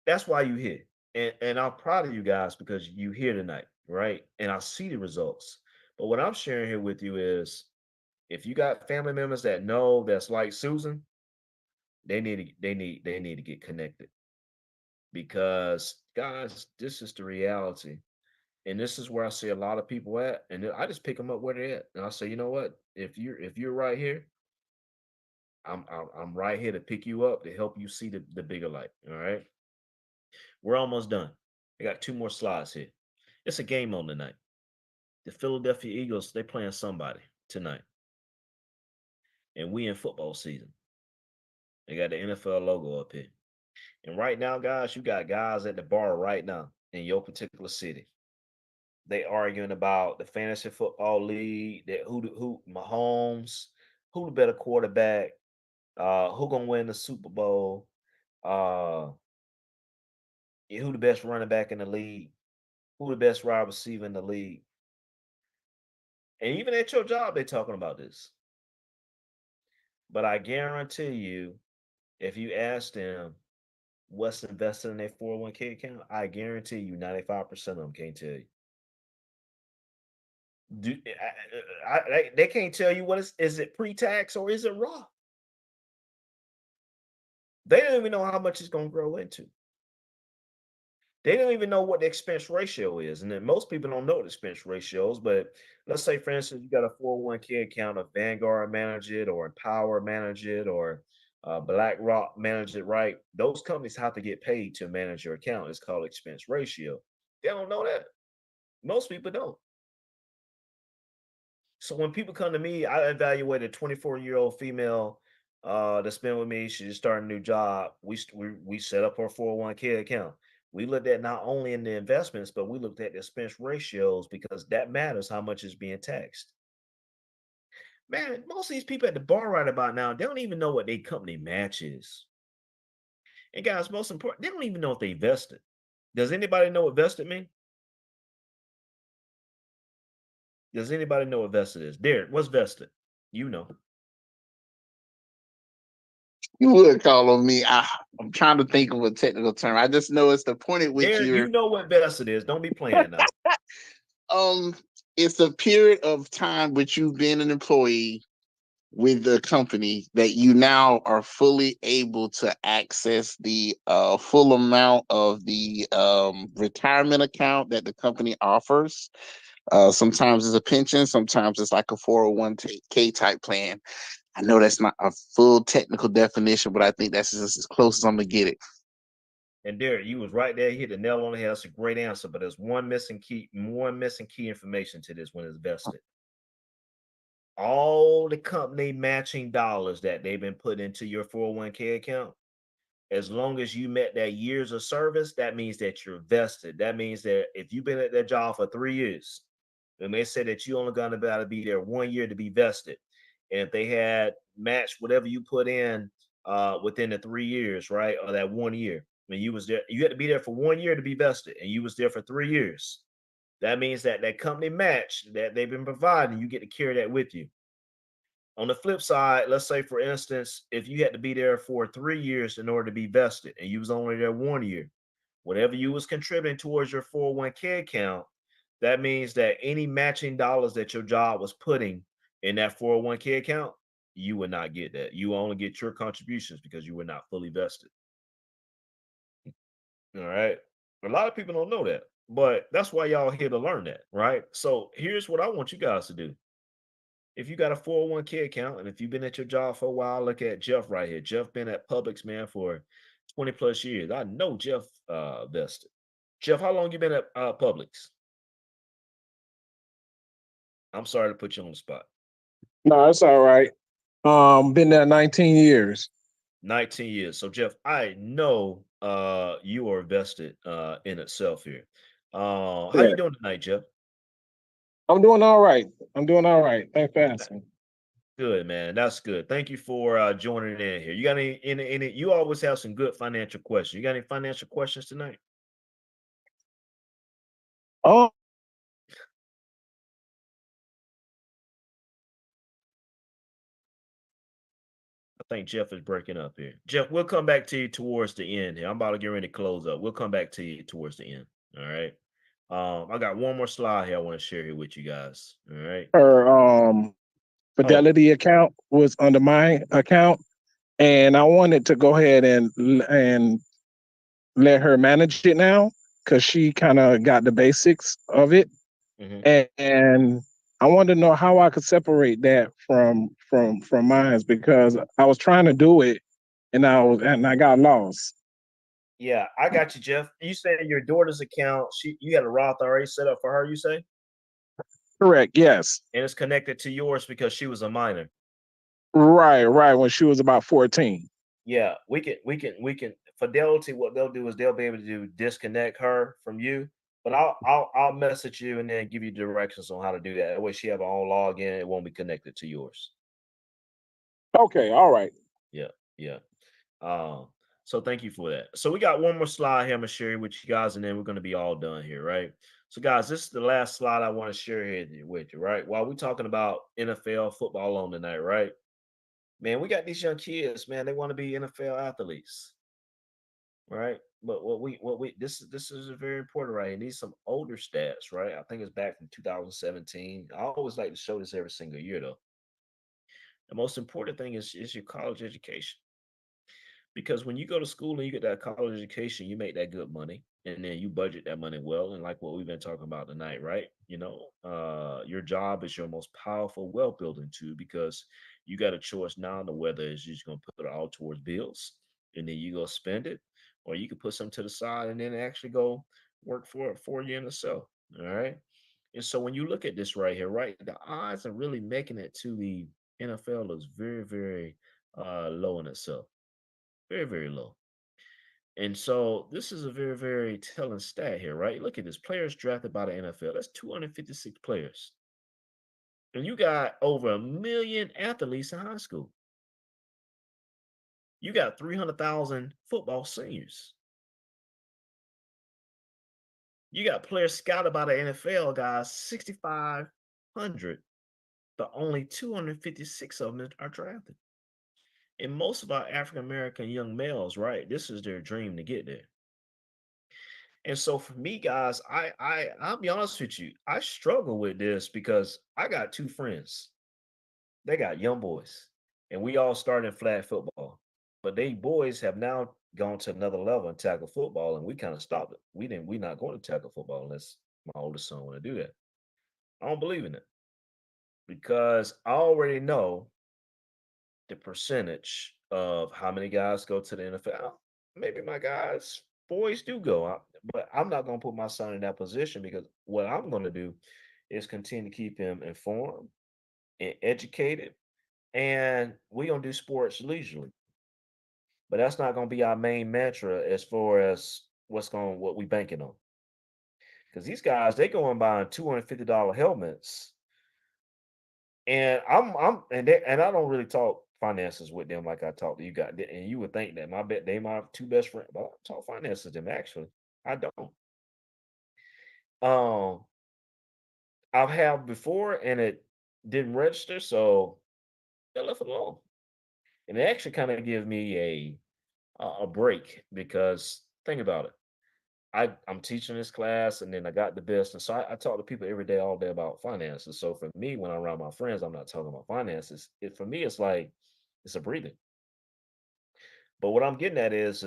that's why you here. And I'm proud of you guys because you here tonight, right? And I see the results. But what I'm sharing here with you is, if you got family members that know that's like Susan, they need to get connected, because guys, this is the reality. And this is where I see a lot of people at, and then I just pick them up where they're at, and I say, you know what? If you're right here, I'm right here to pick you up, to help you see the bigger light. All right, we're almost done. I got two more slides here. It's a game on tonight. The Philadelphia Eagles, they playing somebody tonight. and we in football season. They got the NFL logo up here. And right now, guys, you got guys at the bar right now in your particular city. They arguing about the fantasy football league, that who Mahomes, who the better quarterback, who gonna win the Super Bowl, uh, who the best running back in the league, who the best wide receiver in the league. And even at your job, they're talking about this. But I guarantee you, if you ask them what's invested in their 401k account, I guarantee you 95% of them can't tell you. They can't tell you what is it pre-tax or is it raw? They don't even know how much it's going to grow into. They don't even know what the expense ratio is. And then most people don't know the expense ratios. But let's say, for instance, you got a 401k account, of Vanguard manage it, or Empower manage it, or BlackRock manage it, right? Those companies have to get paid to manage your account. It's called expense ratio. They don't know that. Most people don't. So when people come to me, I evaluate a 24-year-old female that's been with me. She just started a new job. We set up her 401k account. We looked at not only in the investments, but we looked at the expense ratios because that matters how much is being taxed. Man, most of these people at the bar right about now, they don't even know what their company match is. And guys, most important, they don't even know if they vested. Does anybody know what vested mean? Does anybody know what vested is? Derek, what's vested? You know. You would call on me. I'm trying to think of a technical term. I just know it's the point at which Derek, you know what vested is. Don't be playing now. It's a period of time which you've been an employee with the company that you now are fully able to access the full amount of the retirement account that the company offers. Sometimes it's a pension, sometimes it's like a 401k type plan. I know that's not a full technical definition, but I think that's just as close as I'm gonna get it. And Derek, you was right there. You hit the nail on the head. That's a great answer, but there's one missing key information to this when it's vested. All the company matching dollars that they've been put into your 401k account, as long as you met that years of service, that means that you're vested. That means that if you've been at that job for 3 years, and they say that you only gonna be there 1 year to be vested, and if they had matched whatever you put in within the 3 years, right, or that 1 year, when you was there, you had to be there for 1 year to be vested, and you was there for 3 years. That means that that company match that they've been providing, you get to carry that with you. On the flip side, let's say for instance, if you had to be there for 3 years in order to be vested and you was only there 1 year, whatever you was contributing towards your 401k account, that means that any matching dollars that your job was putting in that 401k account, you would not get that. You only get your contributions because you were not fully vested. All right. A lot of people don't know that, but that's why y'all here to learn that, right? So here's what I want you guys to do. If you got a 401k account and if you've been at your job for a while, look at Jeff right here. Jeff been at Publix, man, for 20 plus years. I know Jeff vested. Jeff, how long you been at Publix? I'm sorry to put you on the spot. No, it's all right. Been there 19 years. 19 years. So Jeff, I know you are vested in itself here. How Yeah. you doing tonight, Jeff? I'm doing all right. I'm doing all right. Thanks for asking. Good, man. That's good. Thank you for joining in here. You got any you always have some good financial questions. You got any financial questions tonight? Oh, I think Jeff is breaking up here. Jeff, we'll come back to you towards the end here. I'm about to get ready to close up. We'll come back to you towards the end. All right. I got one more slide here I want to share here with you guys. All right. her Fidelity account was under my account, and I wanted to go ahead and let her manage it now because she kind of got the basics of it, and I wanted to know how I could separate that from mine because I was trying to do it, and I got lost. Yeah, I got you, Jeff. You said your daughter's account, you had a Roth already set up for her, you say? Correct. Yes. And it's connected to yours because she was a minor. Right. When she was about 14. Yeah, we can Fidelity, what they'll do is they'll be able to disconnect her from you. But I'll message you and then give you directions on how to do that. That way she have her own login, it won't be connected to yours. Okay, all right. Yeah, yeah. Um, so thank you for that. So we got one more slide here I'm gonna share with you guys, and then we're gonna be all done here, right? So, guys, this is the last slide I want to share here with you, right? While we're talking about NFL football on tonight, right? Man, we got these young kids, man. They want to be NFL athletes, right? But what we this is very important, right? It needs some older stats, right? I think it's back from 2017. I always like to show this every single year, though. The most important thing is your college education. Because when you go to school and you get that college education, you make that good money and then you budget that money well. And like what we've been talking about tonight, right? Your job is your most powerful wealth building tool because you got a choice now to whether it's just going to put it all towards bills and then you go spend it, or you can put some to the side and then actually go work for it for you in itself. All right. And so when you look at this right here, right, the odds of really making it to the NFL looks very, very low in itself. Very, very low. And so this is a very, very telling stat here, right? Look at this. Players drafted by the NFL. That's 256 players. And you got over 1 million athletes in high school. You got 300,000 football seniors. You got players scouted by the NFL, guys, 6,500, but only 256 of them are drafted. And most of our African American young males, right? This is their dream to get there. And so for me, guys, I'll be honest with you, I struggle with this because I got two friends. They got young boys, and we all started in flag football. But they boys have now gone to another level in tackle football, and we kind of stopped it. We're not going to tackle football unless my oldest son want to do that. I don't believe in it because I already know the percentage of how many guys go to the NFL. Maybe my guys, boys do go out, but I'm not going to put my son in that position because what I'm going to do is continue to keep him informed and educated, and we're going to do sports leisurely. But that's not going to be our main mantra as far as what we banking on. Because these guys, they go and buying $250 helmets, and and I don't really talk finances with them like I talk to you guys. And you would think that my bet they my two best friends, but I don't talk finances with them actually. I don't. Um, I've had before and it didn't register, so I left it alone. And it actually kind of gives me a break because think about it. I'm teaching this class and then I got the business. So I talk to people every day, all day about finances. So for me, when I'm around my friends, I'm not talking about finances. For me, it's like it's a breathing. But what I'm getting at is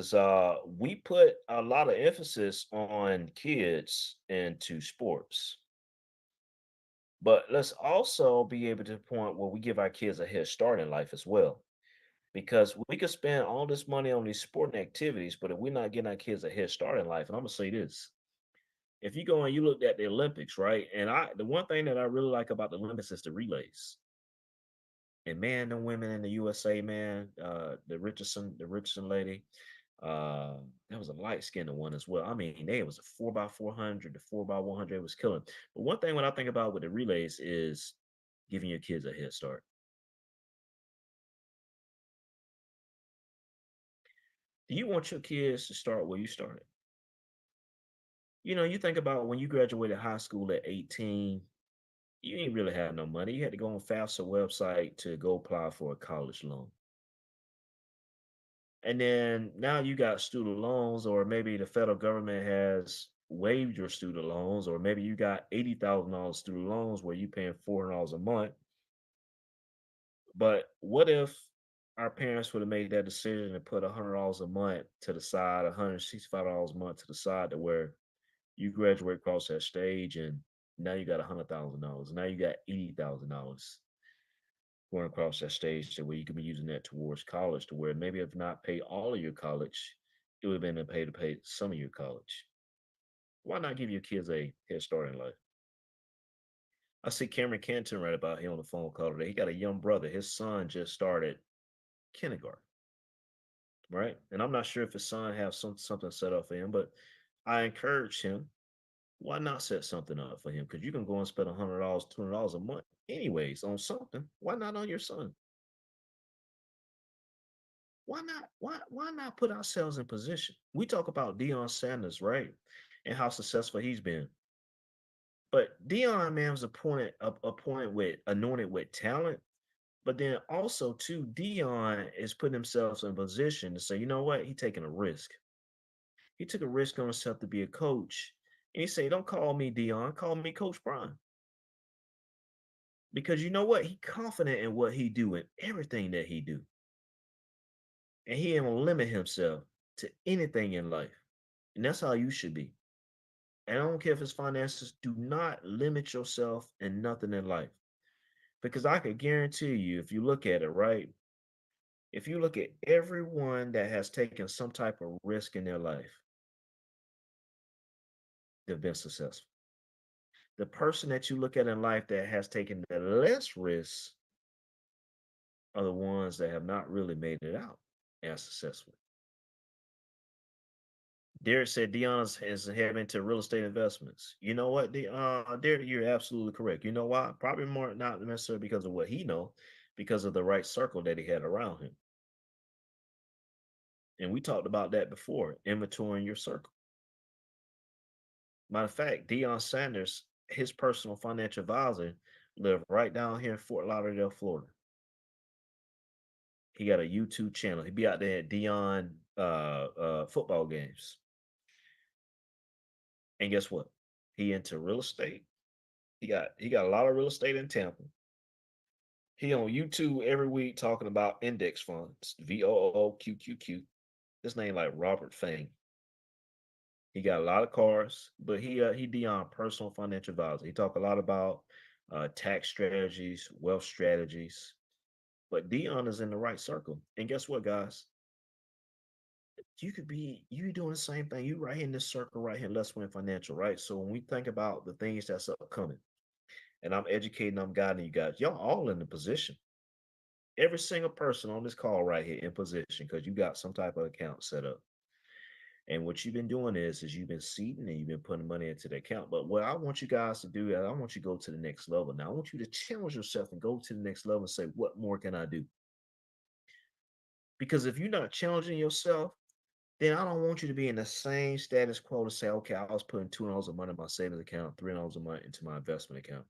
we put a lot of emphasis on kids into sports. But let's also be able to the point where we give our kids a head start in life as well. Because we could spend all this money on these sporting activities, but if we're not getting our kids a head start in life, and I'm gonna say this. If you go and you looked at the Olympics, right? And the one thing that I really like about the Olympics is the relays. And man, the women in the USA, man, the Richardson lady, there was a light skinned one as well. I mean, they was a 4x400, the 4x100 was killing. But one thing when I think about with the relays is giving your kids a head start. Do you want your kids to start where you started? You think about when you graduated high school at 18, you ain't really have no money. You had to go on FAFSA website to go apply for a college loan. And then now you got student loans, or maybe the federal government has waived your student loans, or maybe you got $80,000 student loans where you paying $400 a month. But what if our parents would have made that decision to put $100 a month to the side, $165 a month to the side, to where you graduate across that stage and now you got $100,000. Now you got $80,000 going across that stage to where you can be using that towards college, to where maybe if not pay all of your college, it would have been to pay some of your college. Why not give your kids a head start in life? I see Cameron Canton right about here on the phone call today. He got a young brother. His son just started kindergarten, right? And I'm not sure if his son has something set up for him, but I encourage him. Why not set something up for him? Because you can go and spend $100, $200 a month, anyways, on something. Why not on your son? Why not? Why not put ourselves in position? We talk about Deion Sanders, right, and how successful he's been. But Deion, man, was appointed with anointed with talent. But then also too, Deion is putting himself in a position to say, you know what? He taking a risk. He took a risk on himself to be a coach. And he say, don't call me Deion, call me Coach Brian. Because you know what? He confident in what he do and everything that he do. And he don't limit himself to anything in life. And that's how you should be. And I don't care if it's finances, do not limit yourself in nothing in life. Because I could guarantee you, if you look at it, right? If you look at everyone that has taken some type of risk in their life, they've been successful. The person that you look at in life that has taken the less risks are the ones that have not really made it out as successful. Derek said Dion is heading into real estate investments. You know what, Derek, you're absolutely correct. You know why? Probably more not necessarily because of what he know, because of the right circle that he had around him. And we talked about that before, inventorying your circle. Matter of fact, Deion Sanders, his personal financial advisor, lived right down here in Fort Lauderdale, Florida. He got a YouTube channel. He be out there at Deion football games. And guess what? He into real estate. He got a lot of real estate in Tampa. He on YouTube every week talking about index funds, VOOQQQ. His name like Robert Fang. He got a lot of cars, but he Deion personal financial advisor. He talk a lot about tax strategies, wealth strategies. But Deion is in the right circle. And guess what, guys? You doing the same thing. You right here in this circle right here, Let's Win Financial, right? So when we think about the things that's upcoming, and I'm educating, I'm guiding you guys, y'all all in the position. Every single person on this call right here in position because you got some type of account set up. And what you've been doing is you've been seeding and you've been putting money into the account. But what I want you guys to do is I want you to go to the next level. Now I want you to challenge yourself and go to the next level and say, what more can I do? Because if you're not challenging yourself, then I don't want you to be in the same status quo to say, okay, I was putting $200 a month in my savings account, $300 a month into my investment account.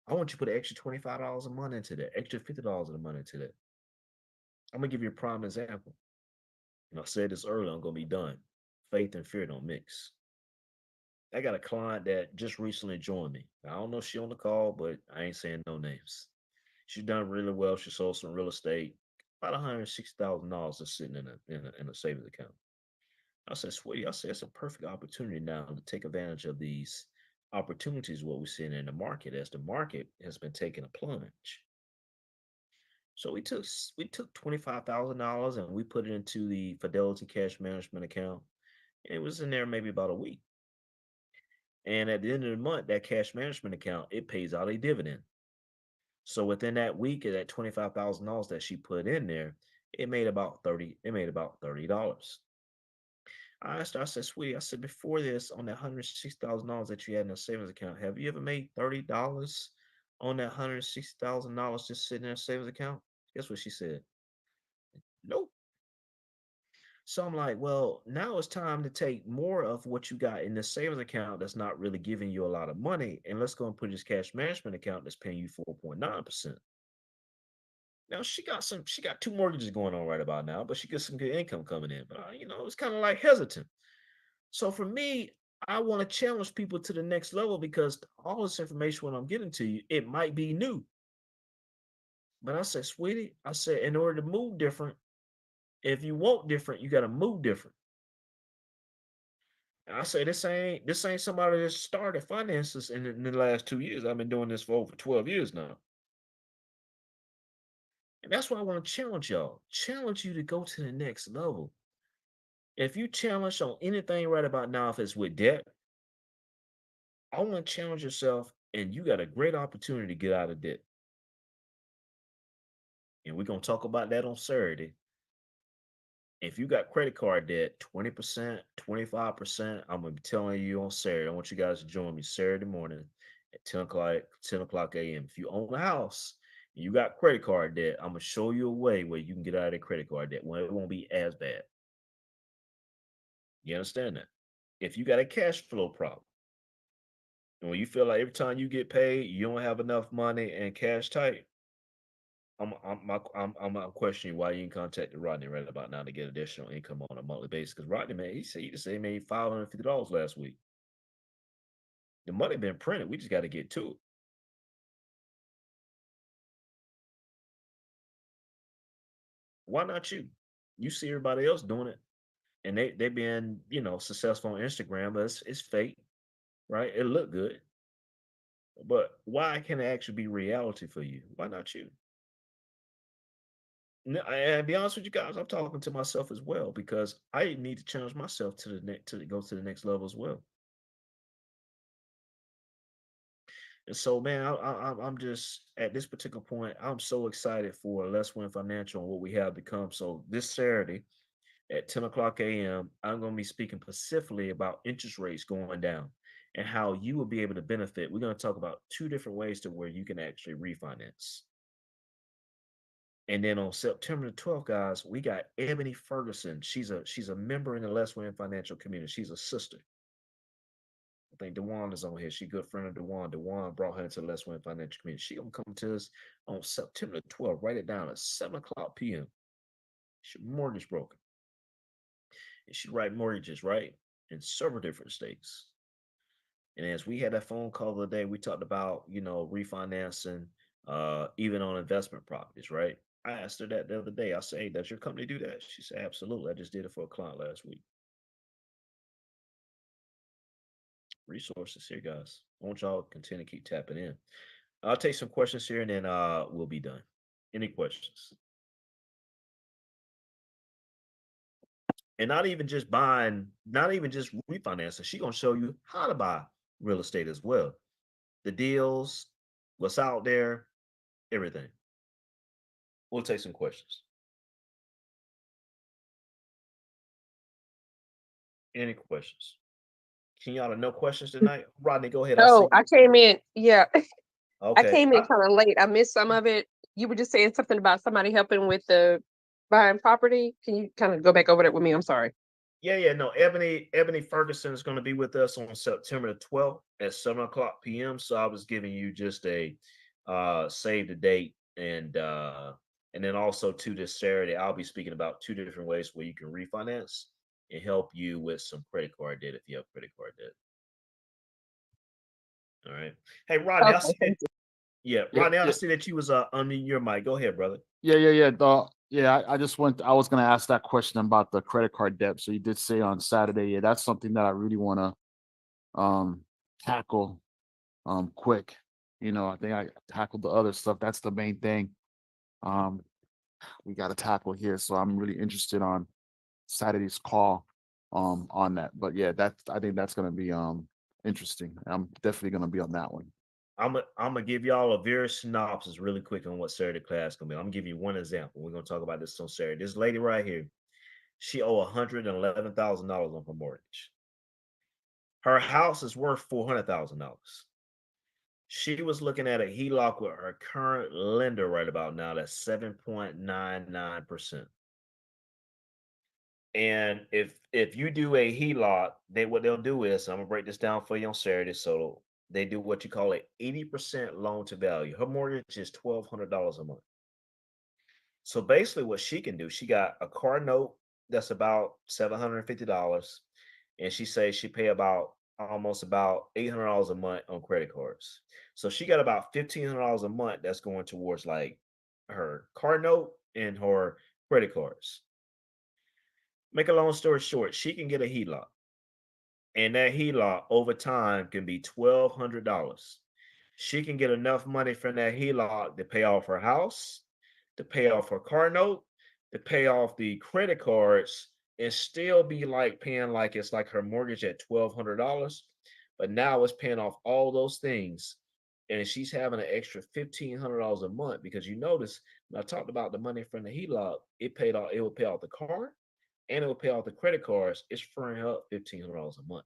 I want you to put an extra $25 a month into that, extra $50 a month into that. I'm gonna give you a prime example. And I said this earlier, I'm gonna be done. Faith and fear don't mix. I got a client that just recently joined me. I don't know if she on the call, but I ain't saying no names. She's done really well. She sold some real estate, about $160,000 just sitting in a savings account. I said, sweetie, I said it's a perfect opportunity now to take advantage of these opportunities what we're seeing in the market as the market has been taking a plunge. So we took $25,000 and we put it into the Fidelity Cash Management account. And it was in there maybe about a week. And at the end of the month, that cash management account, it pays out a dividend. So within that week of that $25,000 that she put in there, it made about $30. I asked her, I said, sweetie, I said, before this, on that $160,000 that you had in a savings account, have you ever made $30 on that $160,000 just sitting in a savings account? Guess what she said? Nope. So I'm like, well, now it's time to take more of what you got in this savings account that's not really giving you a lot of money, and let's go and put this cash management account that's paying you 4.9%. Now she got two mortgages going on right about now, but she gets some good income coming in. But it's kind of like hesitant. So for me, I want to challenge people to the next level because all this information when I'm getting to you, it might be new. But I said, sweetie, I said, in order to move different, if you want different, you got to move different. And I say this ain't somebody that started finances in the last 2 years. I've been doing this for over 12 years now. And that's why I want to challenge y'all. Challenge you to go to the next level. If you challenge on anything right about now, if it's with debt, I want to challenge yourself and you got a great opportunity to get out of debt. And we're gonna talk about that on Saturday. If you got credit card debt, 20%, 25%, I'm gonna be telling you on Saturday. I want you guys to join me Saturday morning at 10 o'clock a.m. If you own a house and you got credit card debt, I'm gonna show you a way where you can get out of that credit card debt. Well, it won't be as bad. You understand that? If you got a cash flow problem, and when you feel like every time you get paid, you don't have enough money and cash tight, I'm questioning why you ain't contacted Rodney right about now to get additional income on a monthly basis. Because Rodney, man, he just said he made $550 last week. The money been printed. We just got to get to it. Why not you? You see everybody else doing it, and they been successful on Instagram, but it's fake, right? It look good, but why can't it actually be reality for you? Why not you? No, and be honest with you guys, I'm talking to myself as well because I need to challenge myself to the next to go to the next level as well. And so, man, I'm just at this particular point. I'm so excited for Let's Win Financial and what we have to come. So this Saturday at 10 o'clock a.m., I'm going to be speaking specifically about interest rates going down and how you will be able to benefit. We're going to talk about two different ways to where you can actually refinance. And then on September the 12th, guys, we got Ebony Ferguson. She's a member in the Let's Win Financial community. She's a sister. I think Dewan is on here. She a good friend of Dewan. Dewan brought her into the Let's Win Financial community. She gonna come to us on September the 12th. Write it down at 7 o'clock p.m. She's a mortgage broker. And she write mortgages, right? In several different states. And as we had that phone call the other day, we talked about, refinancing, even on investment properties, right? I asked her that the other day. I said, "Hey, does your company do that?" She said, "Absolutely. I just did it for a client last week." Resources here, guys. I want y'all to continue to keep tapping in. I'll take some questions here and then we'll be done. Any questions? And not even just buying, not even just refinancing. She's gonna show you how to buy real estate as well. The deals, what's out there, everything. We'll take some questions. Any questions? Can y'all have no questions tonight? Rodney, go ahead. I see. Oh, I came in. Yeah, I Okay. came in kind of late. I missed some of it. You were just saying something about somebody helping with the buying property. Can you kind of go back over that with me? I'm sorry. Yeah, no. Ebony Ferguson is going to be with us on September the 12th at 7 o'clock p.m. So I was giving you just a save the date and then also to this Saturday, I'll be speaking about two different ways where you can refinance and help you with some credit card debt if you have credit card debt. All right. Hey Rodney, I Okay, see that. thank you. Yeah, Yeah, Rodney, I yeah, see that you was unmuting your mic. Go ahead, brother. yeah. I just I was gonna ask that question about the credit card debt. So you did say on Saturday, yeah, that's something that I really want to tackle quick. I think I tackled the other stuff. That's the main thing um we got to tackle here. So I'm really interested on Saturday's call on that. But yeah, I think that's gonna be interesting. I'm definitely gonna be on that one. I'm gonna give y'all a very synopsis really quick on what Saturday class gonna be. I'm gonna give you one example. We're gonna talk about this on Saturday. This lady right here, she owe $111,000 on her mortgage. Her house is worth $400,000. She was looking at a HELOC with her current lender right about now. That's 7.99%. And if you do a HELOC, what they'll do is I'm gonna break this down for you on Saturday. So they do what you call an 80% loan to value. Her mortgage is $1,200 a month. So basically, what she can do, she got a car note that's about $750, and she says she pay about almost about $800 a month on credit cards. So she got about $1,500 a month that's going towards like her car note and her credit cards. Make a long story short, she can get a HELOC, and that HELOC over time can be $1,200. She can get enough money from that HELOC to pay off her house, to pay off her car note, to pay off the credit cards, and still be like paying like it's like her mortgage at $1,200. But now it's paying off all those things and she's having an extra $1,500 a month because you notice when I talked about the money from the HELOC, it paid off. It will pay off the car, and it will pay off the credit cards. It's freeing her up $1,500 a month,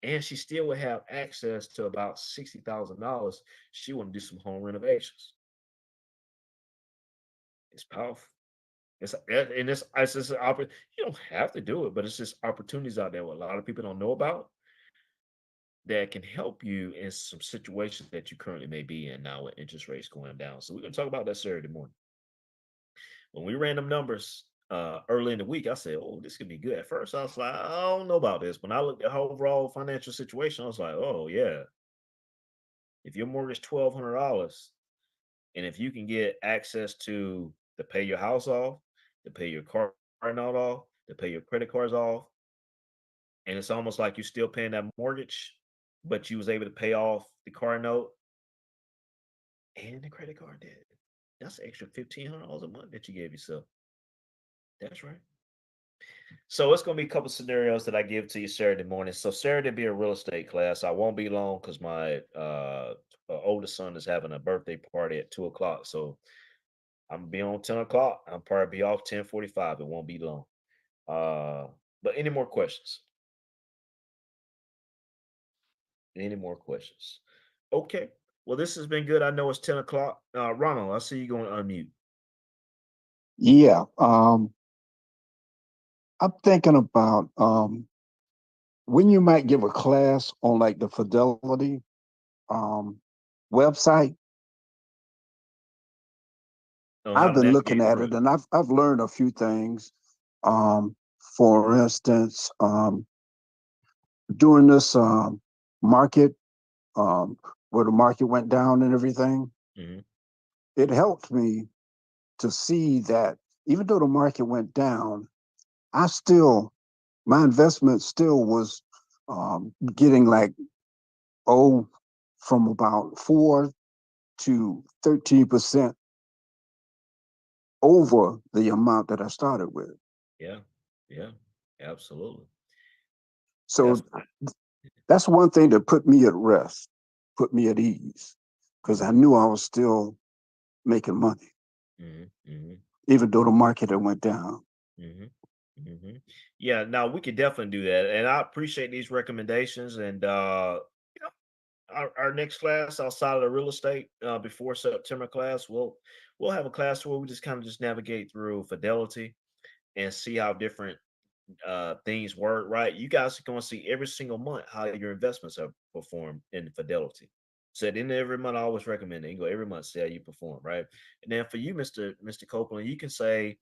and she still would have access to about $60,000. She want to do some home renovations. It's powerful. It's just you don't have to do it, but it's just opportunities out there what a lot of people don't know about that can help you in some situations that you currently may be in now with interest rates going down. So we're gonna talk about that Saturday morning. When we ran them numbers early in the week, I said, "Oh, this could be good." At first, I was like, "I don't know about this." When I looked at her overall financial situation, I was like, "Oh yeah, if your mortgage $1,200, and if you can get access to pay your house off, to pay your car note off, to pay your credit cards off, and it's almost like you're still paying that mortgage, but you was able to pay off the car note and the credit card debt. That's an extra $1,500 a month that you gave yourself. That's right. So it's gonna be a couple scenarios that I give to you Saturday morning. So Saturday be a real estate class. I won't be long because my oldest son is having a birthday party at 2 o'clock. So I'm gonna be on 10 o'clock. I'll probably be off 10:45. It won't be long. But any more questions? Any more questions? Okay. Well, this has been good. I know it's 10 o'clock. Ronald, I see you going to unmute. Yeah, I'm thinking about when you might give a class on like the Fidelity website. On how I've to been looking navigate at through it it. and I've learned a few things. For instance, during this market, where the market went down and everything, hmm it helped me to see that even though the market went down, my investment still was getting like, from about 4 to 13% over the amount that I started with. Yeah. Yeah. Absolutely. So That's that's one thing that put me at rest, put me at ease, because I knew I was still making money, hmm hmm even though the market had went down. hmm hmm Yeah. Now we could definitely do that, and I appreciate these recommendations. And you know, our next class outside of the real estate before September class, we'll have a class where we just kind of just navigate through Fidelity and see how different things work, right? You guys are going to see every single month how your investments have performed in Fidelity. So at the end of every month, I always recommend it. You go every month, see how you perform, right? And then for you, Mr. Copeland, you can say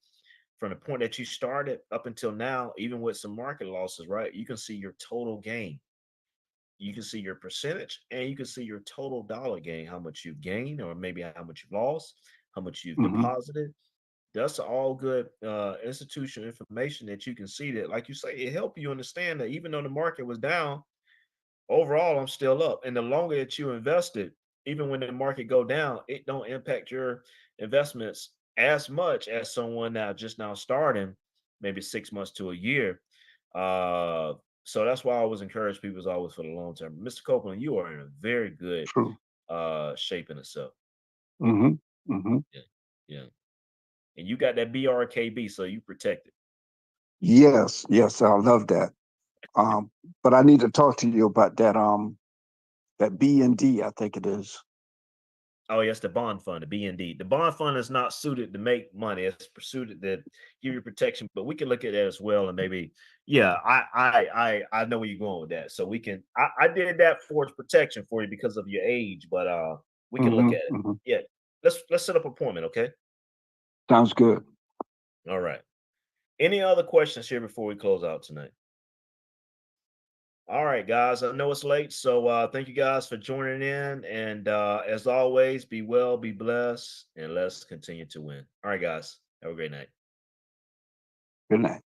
from the point that you started up until now, even with some market losses, right? You can see your total gain. You can see your percentage, and you can see your total dollar gain, how much you've gained, or maybe how much you've lost, how much you've Hmm. deposited. That's all good institutional information that you can see that, like you say, it help you understand that even though the market was down, overall I'm still up. And the longer that you invested, even when the market go down, it don't impact your investments as much as someone now just now starting, maybe 6 months to a year. Uh, so that's why I always encourage people is always for the long term. Mr. Copeland, you are in a very good True. shape in itself. Hmm. Hmm. Yeah, yeah. And you got that BRKB, so you protected. Yes, yes, I love that. But I need to talk to you about that B&D, I think it is. Oh, yes, the bond fund, the BND. The bond fund is not suited to make money. It's suited to give you protection, but we can look at that as well. And maybe, yeah, I know where you're going with that. So we can I did that for its protection for you because of your age, but we can look Hmm. at it. Hmm. Yeah. Let's set up an appointment, okay? Sounds good. All right. Any other questions here before we close out tonight? All right, guys. I know it's late, so thank you guys for joining in. And as always, be well, be blessed, and let's continue to win. All right, guys. Have a great night. Good night.